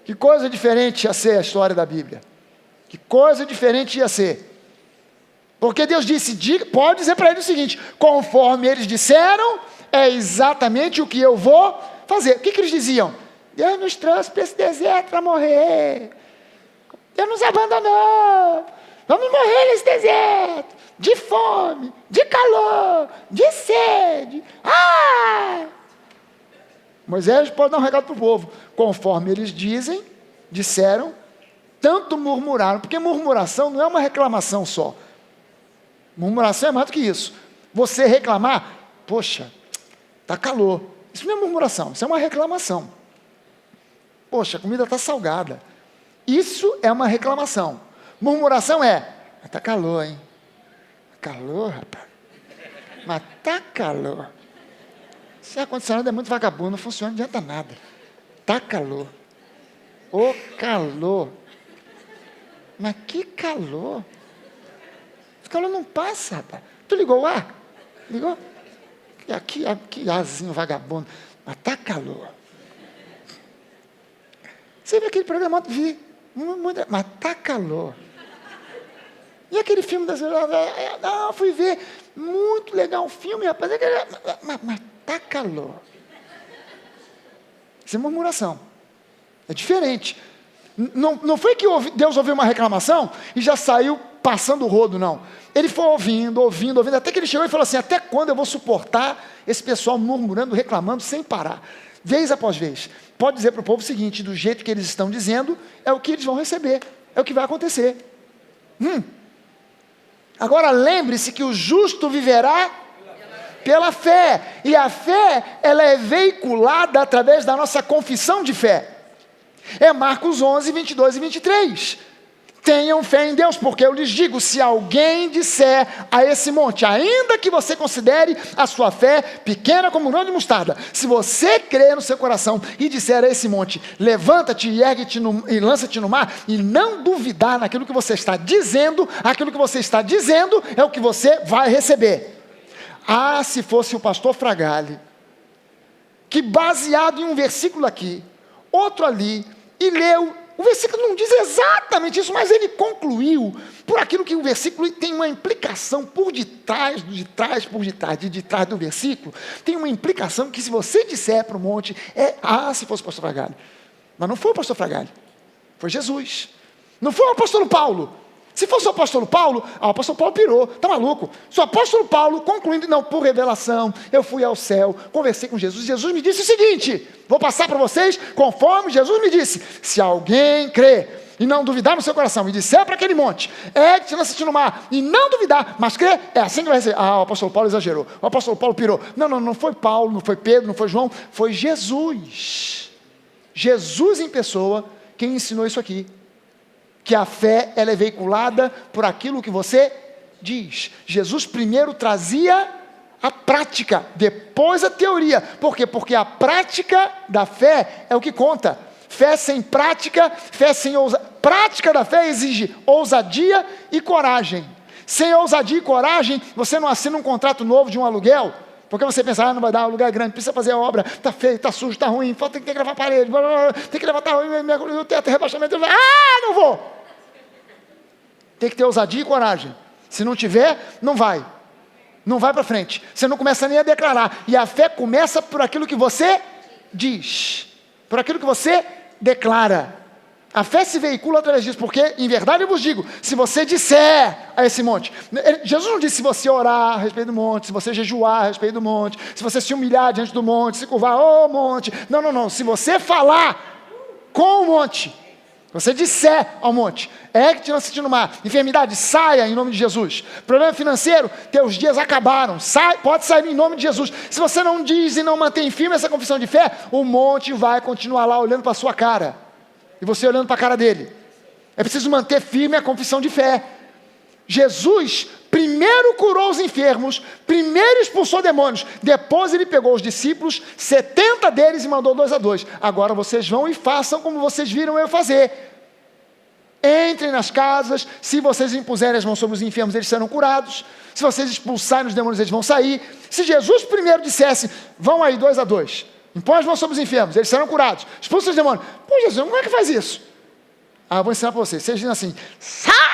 Que coisa diferente ia ser a história da Bíblia. Que coisa diferente ia ser. Porque Deus disse, pode dizer para eles o seguinte, conforme eles disseram, é exatamente o que eu vou fazer. O que eles diziam? Deus nos trouxe para esse deserto para morrer. Deus nos abandonou. Vamos morrer nesse deserto. De fome, de calor, de sede. Moisés pode dar um recado para o povo. Conforme eles disseram, tanto murmuraram. Porque murmuração não é uma reclamação só. Murmuração é mais do que isso. Você reclamar, poxa, está calor. Isso não é murmuração, isso é uma reclamação. Poxa, a comida está salgada. Isso é uma reclamação. Murmuração é, está calor, hein? Calor, rapaz. Mas está calor. Esse ar-condicionado é muito vagabundo, não funciona, não adianta nada. Está calor. Ô calor. Mas que calor. O calor não passa, rapaz. Tu ligou o ar? Ligou? Que arzinho vagabundo. Mas está calor. Você viu aquele programa? Vi. Mas tá calor. E aquele filme das... Não, fui ver. Muito legal o filme, rapaz. Mas tá calor. Isso é murmuração. É diferente. Não foi que Deus ouviu uma reclamação e já saiu passando o rodo, não. Ele foi ouvindo, até que ele chegou e falou assim: até quando eu vou suportar esse pessoal murmurando, reclamando, sem parar? Vez após vez. Pode dizer para o povo o seguinte: do jeito que eles estão dizendo, é o que eles vão receber, é o que vai acontecer. Agora lembre-se que o justo viverá pela fé, e a fé, ela é veiculada através da nossa confissão de fé. É Marcos 11, 22 e 23. Tenham fé em Deus, porque eu lhes digo, se alguém disser a esse monte, ainda que você considere a sua fé pequena como um grão de mostarda, se você crer no seu coração e disser a esse monte, levanta-te e ergue-te e lança-te no mar, e não duvidar naquilo que você está dizendo, aquilo que você está dizendo é o que você vai receber. Ah, se fosse o pastor Fragale, que baseado em um versículo aqui, outro ali, e leu, o versículo não diz exatamente isso, mas ele concluiu, por aquilo que o versículo tem uma implicação por detrás do versículo, tem uma implicação que se você disser para o monte, se fosse o pastor Fragale, mas não foi o pastor Fragale, foi Jesus, não foi o apóstolo Paulo. Se fosse o apóstolo Paulo, o apóstolo Paulo pirou, está maluco. Se o apóstolo Paulo, concluindo, não, por revelação, eu fui ao céu, conversei com Jesus, Jesus me disse o seguinte, vou passar para vocês, conforme Jesus me disse, se alguém crer e não duvidar no seu coração, e disser para aquele monte, ergue-te, lança-te no mar, e não duvidar, mas crer, é assim que vai receber. O apóstolo Paulo exagerou, o apóstolo Paulo pirou. Não foi Paulo, não foi Pedro, não foi João, foi Jesus. Jesus em pessoa, quem ensinou isso aqui. Que a fé, ela é veiculada por aquilo que você diz. Jesus primeiro trazia a prática, depois a teoria. Por quê? Porque a prática da fé é o que conta. Fé sem prática, prática da fé exige ousadia e coragem. Sem ousadia e coragem, você não assina um contrato novo de um aluguel, porque você pensa, não vai dar, o lugar é grande, precisa fazer a obra, está feio, está sujo, está ruim, tem que gravar a parede, tem que levantar o teto, rebaixamento, não vou. Tem que ter ousadia e coragem. Se não tiver, não vai para frente, você não começa nem a declarar, e a fé começa por aquilo que você diz, por aquilo que você declara. A fé se veicula através disso, porque, em verdade eu vos digo, se você disser a esse monte, Jesus não disse se você orar a respeito do monte, se você jejuar a respeito do monte, se você se humilhar diante do monte, se curvar, monte, não, se você falar com o monte, você disser ao monte, ergue-te, lança-te no mar, enfermidade, saia em nome de Jesus, problema financeiro, teus dias acabaram, pode sair em nome de Jesus. Se você não diz e não mantém firme essa confissão de fé, o monte vai continuar lá olhando para a sua cara, e você olhando para a cara dele. É preciso manter firme a confissão de fé. Jesus primeiro curou os enfermos, primeiro expulsou demônios, depois ele pegou os discípulos, 70 deles, e mandou 2 a 2. Agora vocês vão e façam como vocês viram eu fazer. Entrem nas casas, se vocês impuserem as mãos sobre os enfermos, eles serão curados. Se vocês expulsarem os demônios, eles vão sair. Se Jesus primeiro dissesse, vão aí 2 a 2, impõe as mãos sobre os enfermos, eles serão curados, expulsa os demônios. Pô, Jesus, como é que faz isso? Eu vou ensinar para vocês. Vocês dizem assim, sai!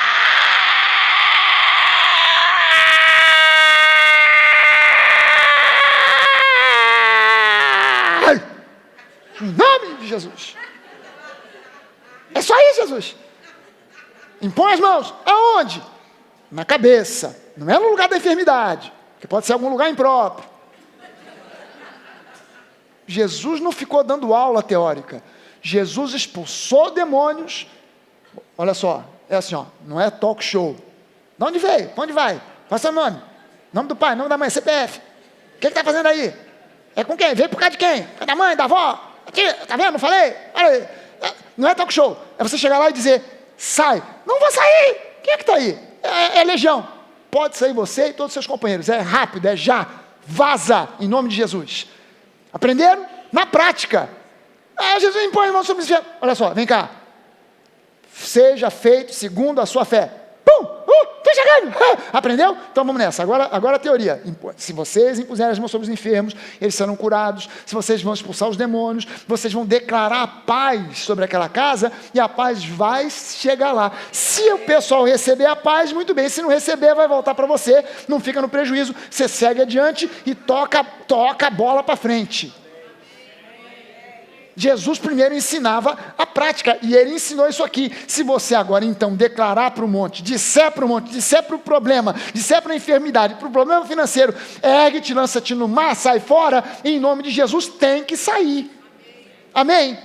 Em nome de Jesus. É só isso, Jesus. Impõe as mãos. Aonde? Na cabeça. Não é no lugar da enfermidade, que pode ser algum lugar impróprio. Jesus não ficou dando aula teórica. Jesus expulsou demônios. Olha só, é assim, não é talk show. De onde veio? Para onde vai? Qual é o seu nome? Nome do pai, nome da mãe, CPF. O que está fazendo aí? É com quem? Veio por causa de quem? É da mãe, da avó? Aqui, tá vendo? Não falei? Olha aí. Não é talk show. É você chegar lá e dizer, sai. Não vou sair. Quem é que está aí? É legião. Pode sair você e todos os seus companheiros. É rápido, é já. Vaza, em nome de Jesus. Aprenderam? Na prática. Jesus impõe a mão sobre os enfermos. Olha só, vem cá. Seja feito segundo a sua fé. Pum! Fecha a Aprendeu? Então vamos nessa. Agora a teoria. Se vocês impuserem as mãos sobre os enfermos, eles serão curados. Se vocês vão expulsar os demônios, vocês vão declarar a paz sobre aquela casa e a paz vai chegar lá. Se o pessoal receber a paz, muito bem. Se não receber, vai voltar para você. Não fica no prejuízo. Você segue adiante e toca a bola para frente. Jesus primeiro ensinava a prática, e ele ensinou isso aqui. Se você agora então declarar para o monte, disser para o problema, disser para a enfermidade, para o problema financeiro, ergue-te, lança-te no mar, sai fora, em nome de Jesus, tem que sair. Amém?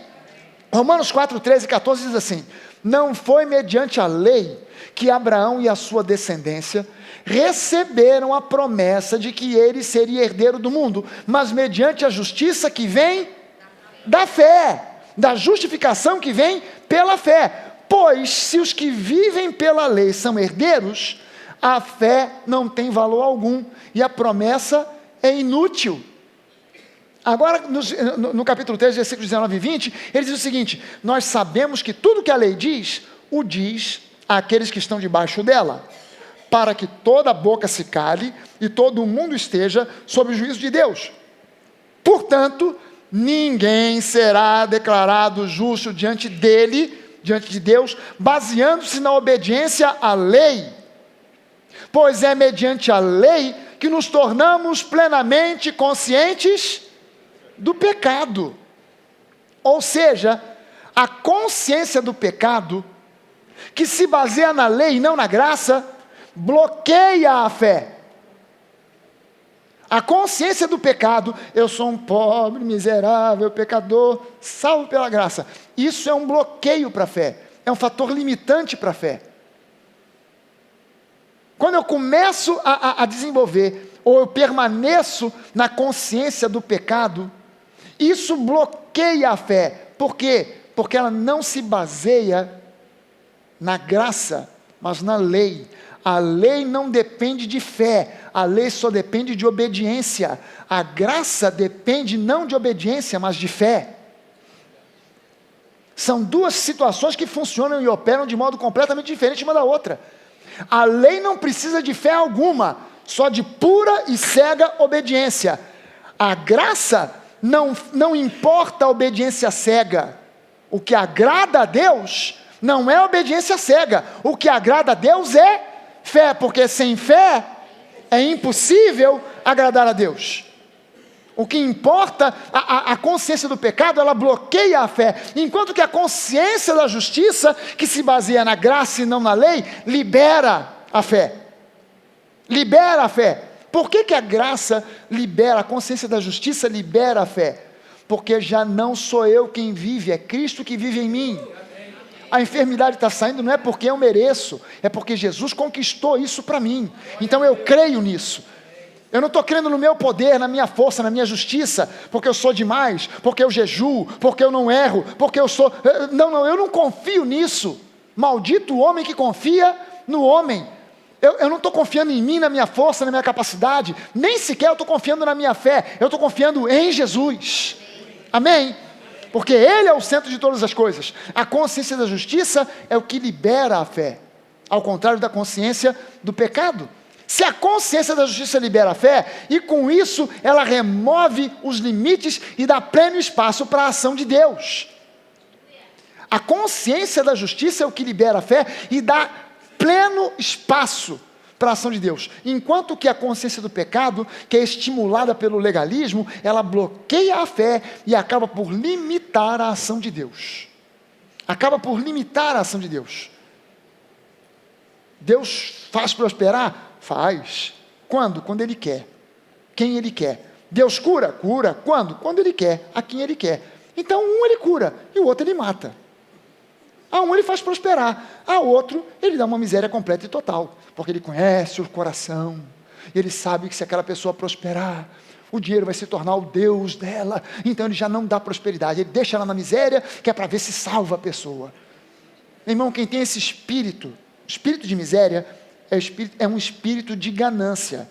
Romanos 4, 13 e 14 diz assim: não foi mediante a lei que Abraão e a sua descendência receberam a promessa de que ele seria herdeiro do mundo, mas mediante a justiça que vem da fé, da justificação que vem pela fé. Pois se os que vivem pela lei são herdeiros, a fé não tem valor algum e a promessa é inútil. Agora no capítulo 3, versículos 19 e 20, ele diz o seguinte: nós sabemos que tudo que a lei diz, o diz àqueles que estão debaixo dela, para que toda a boca se cale e todo o mundo esteja sob o juízo de Deus. Portanto, ninguém será declarado justo diante dele, diante de Deus, baseando-se na obediência à lei. Pois é mediante a lei que nos tornamos plenamente conscientes do pecado. Ou seja, a consciência do pecado, que se baseia na lei e não na graça, bloqueia a fé. A consciência do pecado, eu sou um pobre, miserável, pecador, salvo pela graça. Isso é um bloqueio para a fé, é um fator limitante para a fé. Quando eu começo a desenvolver, ou eu permaneço na consciência do pecado, isso bloqueia a fé. Por quê? Porque ela não se baseia na graça, mas na lei. A lei não depende de fé, a lei só depende de obediência. A graça depende não de obediência, mas de fé. São duas situações que funcionam e operam de modo completamente diferente uma da outra. A lei não precisa de fé alguma, só de pura e cega obediência. A graça não importa a obediência cega. O que agrada a Deus não é obediência cega. O que agrada a Deus é fé, porque sem fé é impossível agradar a Deus. O que importa, a consciência do pecado, ela bloqueia a fé, enquanto que a consciência da justiça, que se baseia na graça e não na lei, libera a fé. Libera a fé. Por que a graça libera, a consciência da justiça libera a fé? Porque já não sou eu quem vive, é Cristo que vive em mim. A enfermidade está saindo não é porque eu mereço, é porque Jesus conquistou isso para mim. Então eu creio nisso. Eu não estou crendo no meu poder, na minha força, na minha justiça, porque eu sou demais, porque eu jejuo, porque eu não erro, porque eu sou... Não, eu não confio nisso. Maldito o homem que confia no homem. Eu não estou confiando em mim, na minha força, na minha capacidade, nem sequer eu estou confiando na minha fé, eu estou confiando em Jesus. Amém? Porque Ele é o centro de todas as coisas. A consciência da justiça é o que libera a fé, ao contrário da consciência do pecado. Se a consciência da justiça libera a fé, e com isso ela remove os limites e dá pleno espaço para a ação de Deus. A consciência da justiça é o que libera a fé e dá pleno espaço para a ação de Deus, enquanto que a consciência do pecado, que é estimulada pelo legalismo, ela bloqueia a fé e acaba por limitar a ação de Deus. Acaba por limitar a ação de Deus. Deus faz prosperar? Faz. Quando? Quando Ele quer. Quem Ele quer. Deus cura? Cura. Quando? Quando Ele quer. A quem Ele quer. Então um Ele cura e o outro Ele mata. A um Ele faz prosperar, a outro Ele dá uma miséria completa e total, porque Ele conhece o coração, e Ele sabe que se aquela pessoa prosperar, o dinheiro vai se tornar o Deus dela, então Ele já não dá prosperidade, Ele deixa ela na miséria, que é para ver se salva a pessoa. Meu irmão, quem tem esse espírito de miséria, é um espírito de ganância.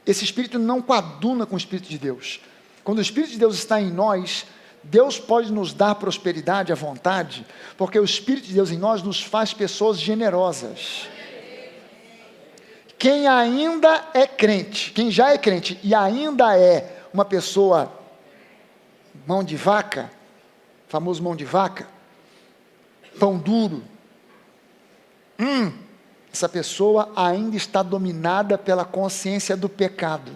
Esse espírito não coaduna com o Espírito de Deus. Quando o Espírito de Deus está em nós, Deus pode nos dar prosperidade à vontade, porque o Espírito de Deus em nós nos faz pessoas generosas. quem ainda é crente, quem já é crente e ainda é uma pessoa mão de vaca, famoso mão de vaca, pão duro, essa pessoa ainda está dominada pela consciência do pecado.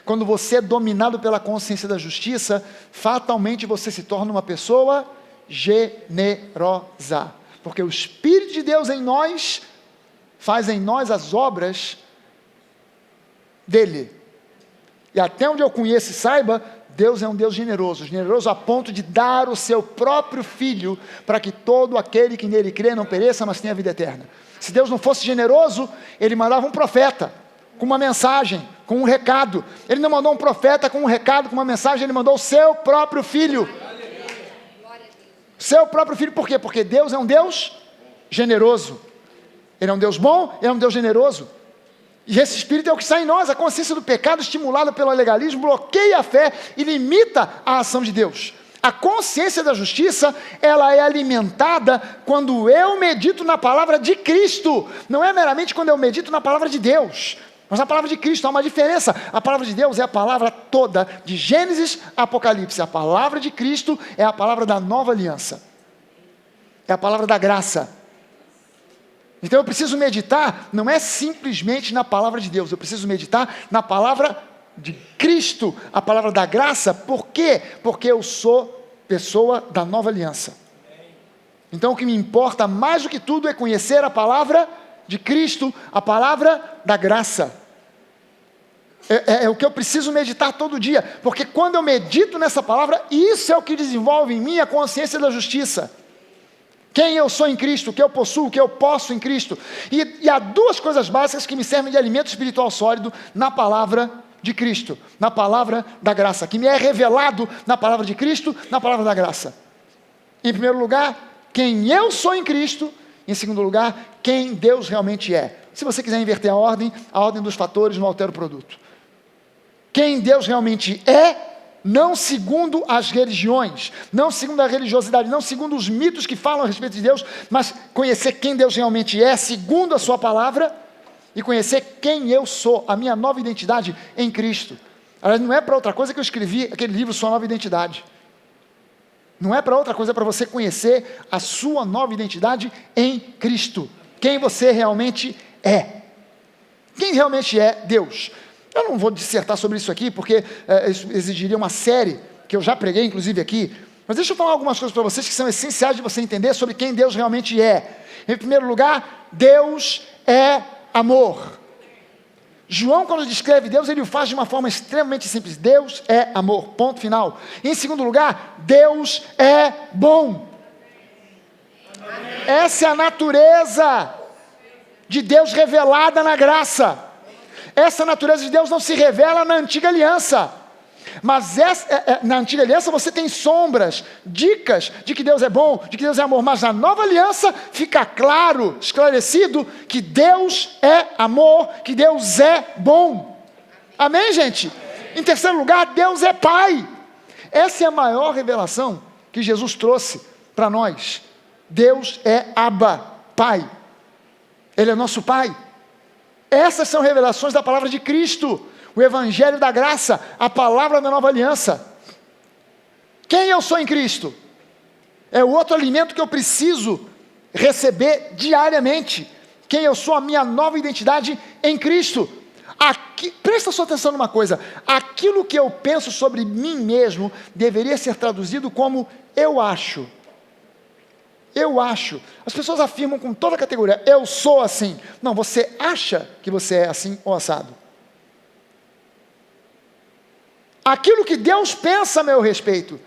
Quando você é dominado pela consciência da justiça, fatalmente você se torna uma pessoa generosa, porque o Espírito de Deus em nós faz em nós as obras dele. E até onde eu conheço e saiba, Deus é um Deus generoso, generoso a ponto de dar o seu próprio Filho, para que todo aquele que nele crê não pereça, mas tenha vida eterna. Se Deus não fosse generoso, Ele mandava um profeta, com uma mensagem, com um recado. Ele não mandou um profeta com um recado, com uma mensagem, Ele mandou o seu próprio Filho. Seu próprio Filho, por quê? Porque Deus é um Deus generoso. Ele é um Deus bom, Ele é um Deus generoso. E esse Espírito é o que está em nós. A consciência do pecado, estimulada pelo legalismo, bloqueia a fé e limita a ação de Deus. A consciência da justiça, ela é alimentada quando eu medito na palavra de Cristo. Não é meramente quando eu medito na palavra de Deus, mas na palavra de Cristo. Há uma diferença. A palavra de Deus é a palavra toda, de Gênesis a Apocalipse. A palavra de Cristo é a palavra da nova aliança. É a palavra da graça. Então eu preciso meditar, não é simplesmente na palavra de Deus, eu preciso meditar na palavra de Cristo, a palavra da graça. Por quê? Porque eu sou pessoa da nova aliança. Então o que me importa mais do que tudo é conhecer a palavra de Cristo, a palavra da graça. É o que eu preciso meditar todo dia, porque quando eu medito nessa palavra, isso é o que desenvolve em mim a consciência da justiça. Quem eu sou em Cristo, o que eu possuo, o que eu posso em Cristo. E há duas coisas básicas que me servem de alimento espiritual sólido na palavra de Cristo, na palavra da graça, que me é revelado na palavra de Cristo, na palavra da graça. Em primeiro lugar, quem eu sou em Cristo. Em segundo lugar, quem Deus realmente é. Se você quiser inverter a ordem dos fatores não altera o produto. Quem Deus realmente é, não segundo as religiões, não segundo a religiosidade, não segundo os mitos que falam a respeito de Deus, mas conhecer quem Deus realmente é, segundo a sua palavra, e conhecer quem eu sou, a minha nova identidade em Cristo. Aliás, não é para outra coisa que eu escrevi aquele livro, Sua Nova Identidade. Não é para outra coisa, é para você conhecer a sua nova identidade em Cristo. Quem você realmente é. Quem realmente é Deus. Eu não vou dissertar sobre isso aqui, porque isso exigiria uma série, que eu já preguei inclusive aqui, mas deixa eu falar algumas coisas para vocês que são essenciais de você entender sobre quem Deus realmente é. Em primeiro lugar, Deus é amor. João, quando descreve Deus, ele o faz de uma forma extremamente simples. Deus é amor, ponto final. Em segundo lugar, Deus é bom. Amém. Essa é a natureza de Deus revelada na graça. Essa natureza de Deus não se revela na antiga aliança, mas na antiga aliança você tem sombras, dicas de que Deus é bom, de que Deus é amor, mas na nova aliança fica claro, esclarecido, que Deus é amor, que Deus é bom. Amém, gente? Em terceiro lugar, Deus é Pai. Essa é a maior revelação que Jesus trouxe para nós. Deus é Abba, Pai. Ele é nosso Pai. Essas são revelações da palavra de Cristo, o Evangelho da graça, a palavra da nova aliança. Quem eu sou em Cristo? É o outro alimento que eu preciso receber diariamente. Quem eu sou, a minha nova identidade em Cristo. Presta sua atenção numa coisa, aquilo que eu penso sobre mim mesmo, deveria ser traduzido como eu acho. Eu acho. As pessoas afirmam com toda a categoria, eu sou assim. Não, você acha que você é assim ou assado. Aquilo que Deus pensa a meu respeito,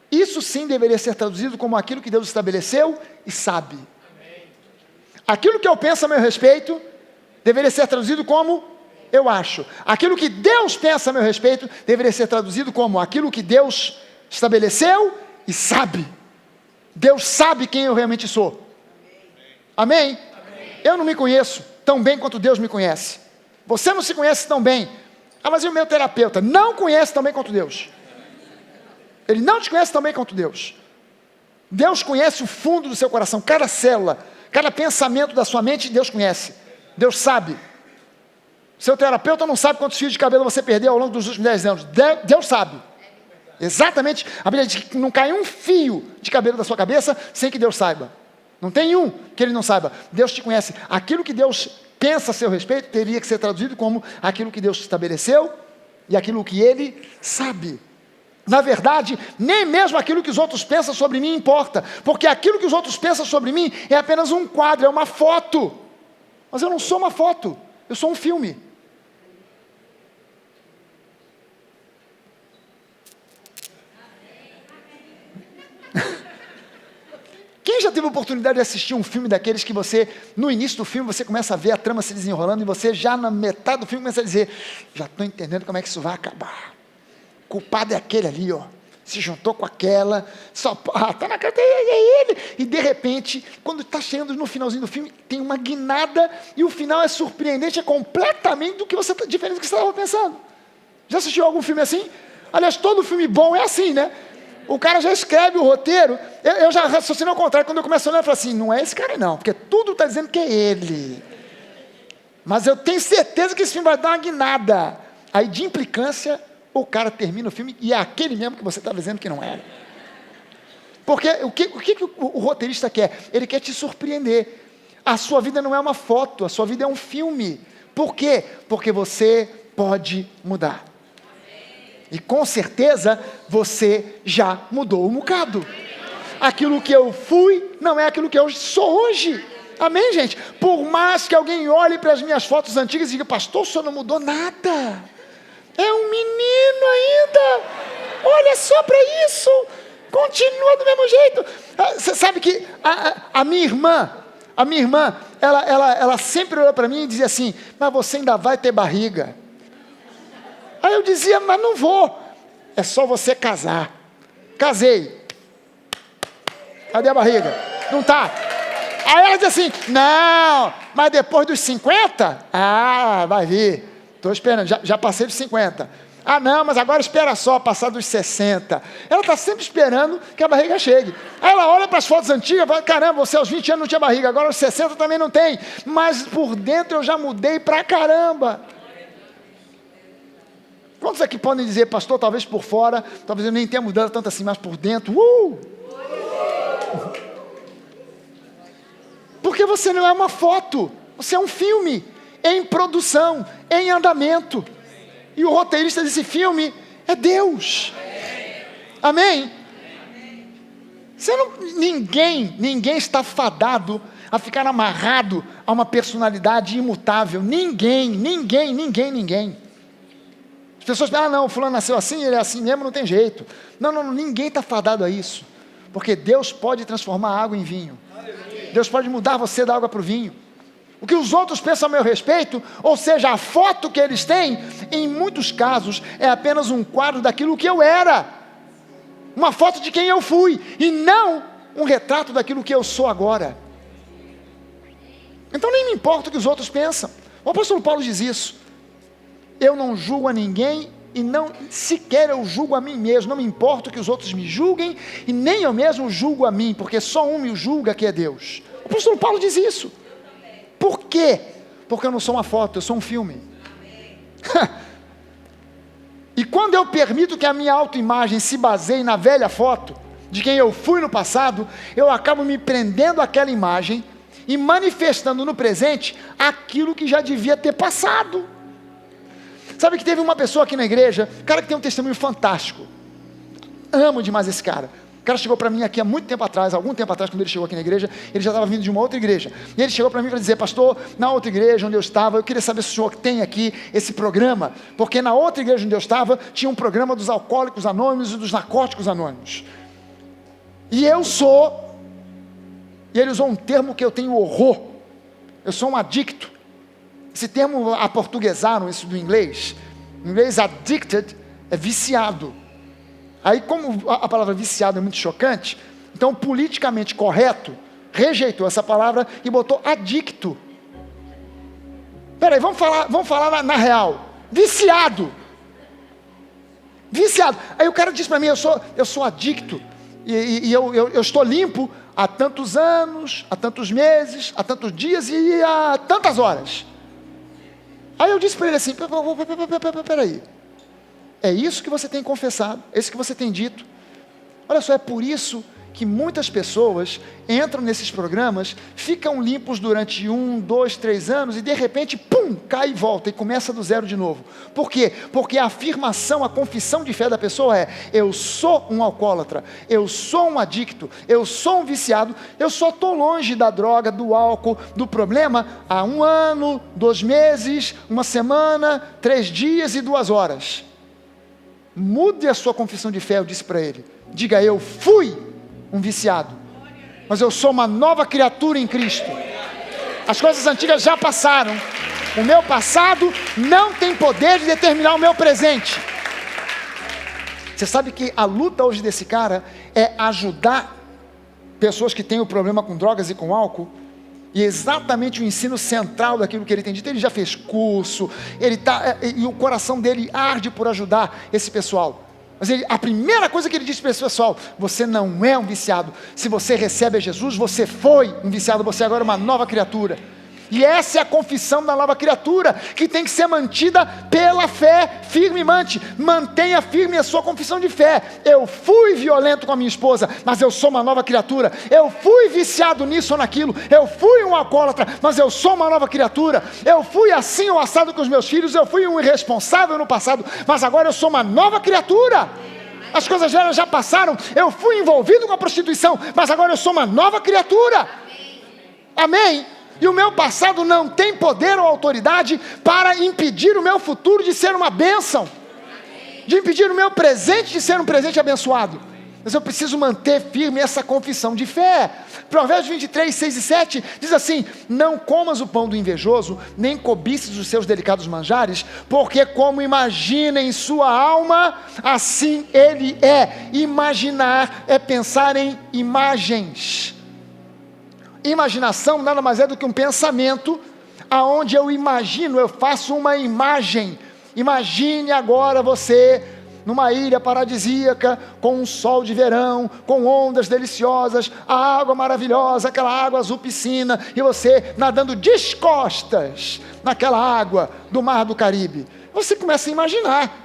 isso sim deveria ser traduzido como aquilo que Deus estabeleceu e sabe. Amém. Aquilo que eu penso a meu respeito, deveria ser traduzido como eu acho. Aquilo que Deus pensa a meu respeito, deveria ser traduzido como aquilo que Deus estabeleceu e sabe. Deus sabe quem eu realmente sou. Amém? Amém? Eu não me conheço tão bem quanto Deus me conhece. Você não se conhece tão bem. Ah, mas e o meu terapeuta? Não conhece tão bem quanto Deus. Ele não te conhece tão bem quanto Deus. Deus conhece o fundo do seu coração, cada célula, cada pensamento da sua mente, Deus conhece. Deus sabe. Seu terapeuta não sabe quantos fios de cabelo você perdeu ao longo dos últimos 10 anos. Deus sabe. Exatamente. A Bíblia diz que não cai um fio de cabelo da sua cabeça sem que Deus saiba. Não tem um que Ele não saiba. Deus te conhece. Aquilo que Deus pensa a seu respeito teria que ser traduzido como aquilo que Deus estabeleceu e aquilo que Ele sabe. Na verdade, nem mesmo aquilo que os outros pensam sobre mim importa, porque aquilo que os outros pensam sobre mim é apenas um quadro, é uma foto. Mas eu não sou uma foto, eu sou um filme. Quem já teve a oportunidade de assistir um filme daqueles que você, no início do filme, você começa a ver a trama se desenrolando e você já na metade do filme começa a dizer, já estou entendendo como é que isso vai acabar. O culpado é aquele ali, ó. Se juntou com aquela, está na cadeia, é ele. E de repente, quando está chegando no finalzinho do filme, tem uma guinada e o final é surpreendente, é completamente diferente do que você estava pensando. Já assistiu algum filme assim? Aliás, todo filme bom é assim, né? O cara já escreve o roteiro, eu já raciocinei ao contrário, quando eu começo a olhar, eu falo assim, não é esse cara não, porque tudo está dizendo que é ele. Mas eu tenho certeza que esse filme vai dar uma guinada. Aí, de implicância, o cara termina o filme e é aquele mesmo que você está dizendo que não era. Porque o que o roteirista quer? Ele quer te surpreender. A sua vida não é uma foto, a sua vida é um filme. Por quê? Porque você pode mudar. E com certeza você já mudou um bocado. Aquilo que eu fui não é aquilo que eu sou hoje. Amém, gente? Por mais que alguém olhe para as minhas fotos antigas e diga, pastor, o senhor não mudou nada. É um menino ainda. Olha só para isso. Continua do mesmo jeito. Você sabe que a minha irmã, ela sempre olhou para mim e dizia assim, mas você ainda vai ter barriga. Aí eu dizia, mas não vou. É só você casar. Casei. Cadê a barriga? Não tá. Aí ela dizia assim, não, mas depois dos 50, vai vir. Estou esperando, já passei dos 50. Ah não, mas agora espera só, passar dos 60. Ela está sempre esperando que a barriga chegue. Aí ela olha para as fotos antigas e fala, caramba, você aos 20 anos não tinha barriga, agora aos 60 também não tem. Mas por dentro eu já mudei pra caramba. Quantos aqui podem dizer, pastor, talvez por fora, talvez eu nem tenha mudado tanto assim, mas por dentro, Porque você não é uma foto, você é um filme, em produção, em andamento. E o roteirista desse filme é Deus. Amém? Ninguém está fadado a ficar amarrado a uma personalidade imutável. Ninguém. As pessoas pensam, não, fulano nasceu assim, ele é assim mesmo, não tem jeito. Não, ninguém está fadado a isso. Porque Deus pode transformar a água em vinho. Deus pode mudar você da água para o vinho. O que os outros pensam a meu respeito, ou seja, a foto que eles têm, em muitos casos, é apenas um quadro daquilo que eu era. Uma foto de quem eu fui, e não um retrato daquilo que eu sou agora. Então nem me importa o que os outros pensam. O apóstolo Paulo diz isso. Eu não julgo a ninguém e não sequer eu julgo a mim mesmo. Não me importa que os outros me julguem e nem eu mesmo julgo a mim, porque só um me julga, que é Deus. O apóstolo Paulo diz isso. Por quê? Porque eu não sou uma foto, eu sou um filme. E quando eu permito que a minha autoimagem se baseie na velha foto de quem eu fui no passado, eu acabo me prendendo àquela imagem e manifestando no presente aquilo que já devia ter passado. Sabe que teve uma pessoa aqui na igreja, cara que tem um testemunho fantástico. Amo demais esse cara. O cara chegou para mim aqui há muito tempo atrás, algum tempo atrás, quando ele chegou aqui na igreja, ele já estava vindo de uma outra igreja. E ele chegou para mim para dizer, pastor, na outra igreja onde eu estava, eu queria saber se o senhor tem aqui esse programa, porque na outra igreja onde eu estava, tinha um programa dos alcoólicos anônimos e dos narcóticos anônimos. E ele usou um termo que eu tenho horror. Eu sou um adicto. Esse termo, aportuguesaram isso do inglês. No inglês, addicted é viciado. Aí, como a palavra viciado é muito chocante, então, politicamente correto, rejeitou essa palavra e botou adicto. Peraí, vamos falar na real. Viciado. Aí o cara diz para mim, eu sou adicto. E eu estou limpo há tantos anos, há tantos meses, há tantos dias e há tantas horas. Aí eu disse para ele assim, peraí, é isso que você tem confessado, é isso que você tem dito. Olha só, é por isso que muitas pessoas entram nesses programas, ficam limpos durante 1, 2, 3 anos e de repente, pum, cai e volta e começa do zero de novo. Por quê? Porque a afirmação, a confissão de fé da pessoa é: eu sou um alcoólatra, eu sou um adicto, eu sou um viciado, eu só estou longe da droga, do álcool, do problema há 1 ano, 2 meses, 1 semana, 3 dias e 2 horas. Mude a sua confissão de fé, eu disse para ele. Diga: eu fui um viciado, mas eu sou uma nova criatura em Cristo. As coisas antigas já passaram. O meu passado não tem poder de determinar o meu presente. Você sabe que a luta hoje desse cara é ajudar pessoas que têm o problema com drogas e com álcool. E exatamente o ensino central daquilo que ele tem dito. Ele já fez curso, e o coração dele arde por ajudar esse pessoal. Mas a primeira coisa que ele disse para esse pessoal: você não é um viciado. Se você recebe a Jesus, você foi um viciado, você agora é uma nova criatura. E essa é a confissão da nova criatura, que tem que ser mantida pela fé firmemente. Mantenha firme a sua confissão de fé. Eu fui violento com a minha esposa, mas eu sou uma nova criatura. Eu fui viciado nisso ou naquilo, eu fui um alcoólatra, mas eu sou uma nova criatura. Eu fui assim ou assado com os meus filhos, eu fui um irresponsável no passado, mas agora eu sou uma nova criatura. As coisas velhas já passaram. Eu fui envolvido com a prostituição, mas agora eu sou uma nova criatura. Amém? E o meu passado não tem poder ou autoridade para impedir o meu futuro de ser uma bênção, de impedir o meu presente de ser um presente abençoado. Mas eu preciso manter firme essa confissão de fé. Provérbios 23, 6 e 7 diz assim: não comas o pão do invejoso, nem cobices os seus delicados manjares, porque como imagina em sua alma, assim ele é. Imaginar é pensar em imagens. Imaginação nada mais é do que um pensamento, aonde eu imagino, eu faço uma imagem. Imagine agora você numa ilha paradisíaca, com um sol de verão, com ondas deliciosas, a água maravilhosa, aquela água azul piscina, e você nadando descostas naquela água do mar do Caribe. Você começa a imaginar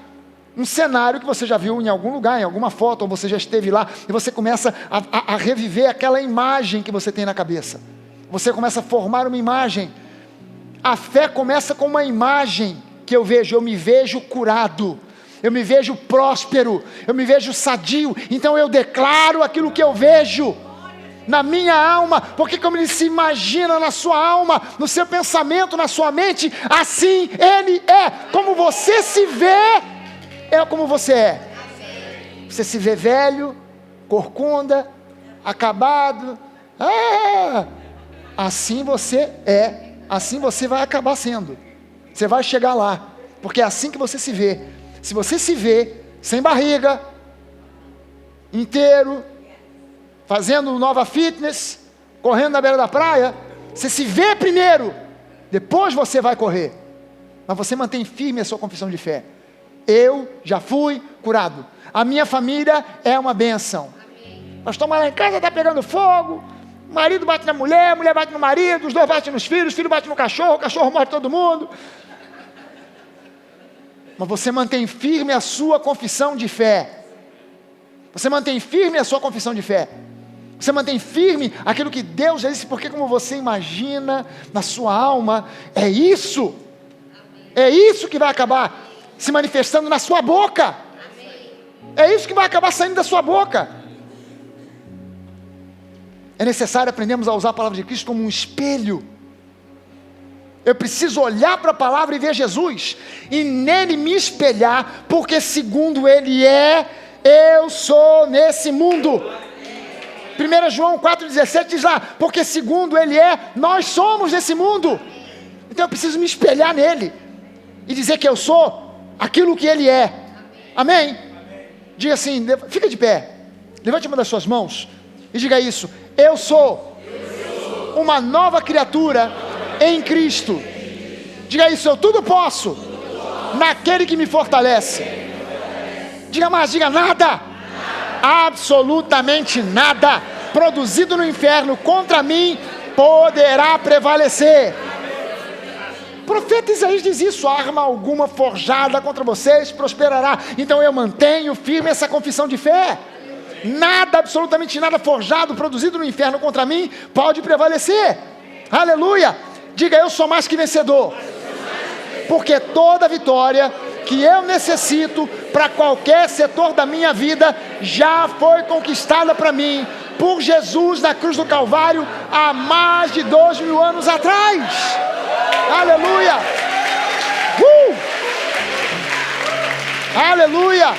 um cenário que você já viu em algum lugar, em alguma foto, ou você já esteve lá, e você começa a reviver aquela imagem que você tem na cabeça. Você começa a formar uma imagem. A fé começa com uma imagem que eu vejo. Eu me vejo curado, eu me vejo próspero, eu me vejo sadio, então eu declaro aquilo que eu vejo na minha alma, porque como ele se imagina na sua alma, no seu pensamento, na sua mente, assim ele é. Como você se vê, é como você é. Você se vê velho, corcunda, acabado, assim você é, assim você vai acabar sendo. Você vai chegar lá, porque é assim que você se vê. Se você se vê sem barriga, inteiro, fazendo nova fitness, correndo na beira da praia, você se vê primeiro, depois você vai correr. Mas você mantém firme a sua confissão de fé. Eu já fui curado. A minha família é uma bênção. Pastor, mas lá em casa está pegando fogo. O marido bate na mulher, a mulher bate no marido, os dois batem nos filhos, o filho bate no cachorro, o cachorro morde todo mundo. Mas você mantém firme a sua confissão de fé. Você mantém firme a sua confissão de fé. Você mantém firme aquilo que Deus já disse, porque como você imagina na sua alma, é isso que vai acabar se manifestando na sua boca. É isso que vai acabar saindo da sua boca. É necessário aprendermos a usar a palavra de Cristo como um espelho. Eu preciso olhar para a palavra e ver Jesus, e nele me espelhar, porque segundo ele é, eu sou nesse mundo. 1 João 4,17 diz lá, porque segundo ele é, nós somos nesse mundo. Então eu preciso me espelhar nele, e dizer que eu sou aquilo que ele é. Amém? Diga assim, fica de pé, levante uma das suas mãos e diga isso: eu sou uma nova criatura em Cristo. Diga isso: eu tudo posso naquele que me fortalece. Diga mais, diga nada, absolutamente nada produzido no inferno contra mim poderá prevalecer. profeta Isaías diz isso: arma alguma forjada contra vocês prosperará. Então eu mantenho firme essa confissão de fé. Nada, absolutamente nada forjado, produzido no inferno contra mim, pode prevalecer. Aleluia! Diga: eu sou mais que vencedor. Porque toda vitória que eu necessito para qualquer setor da minha vida já foi conquistada para mim por Jesus na cruz do Calvário há mais de 2000 anos atrás. Aleluia! Aleluia!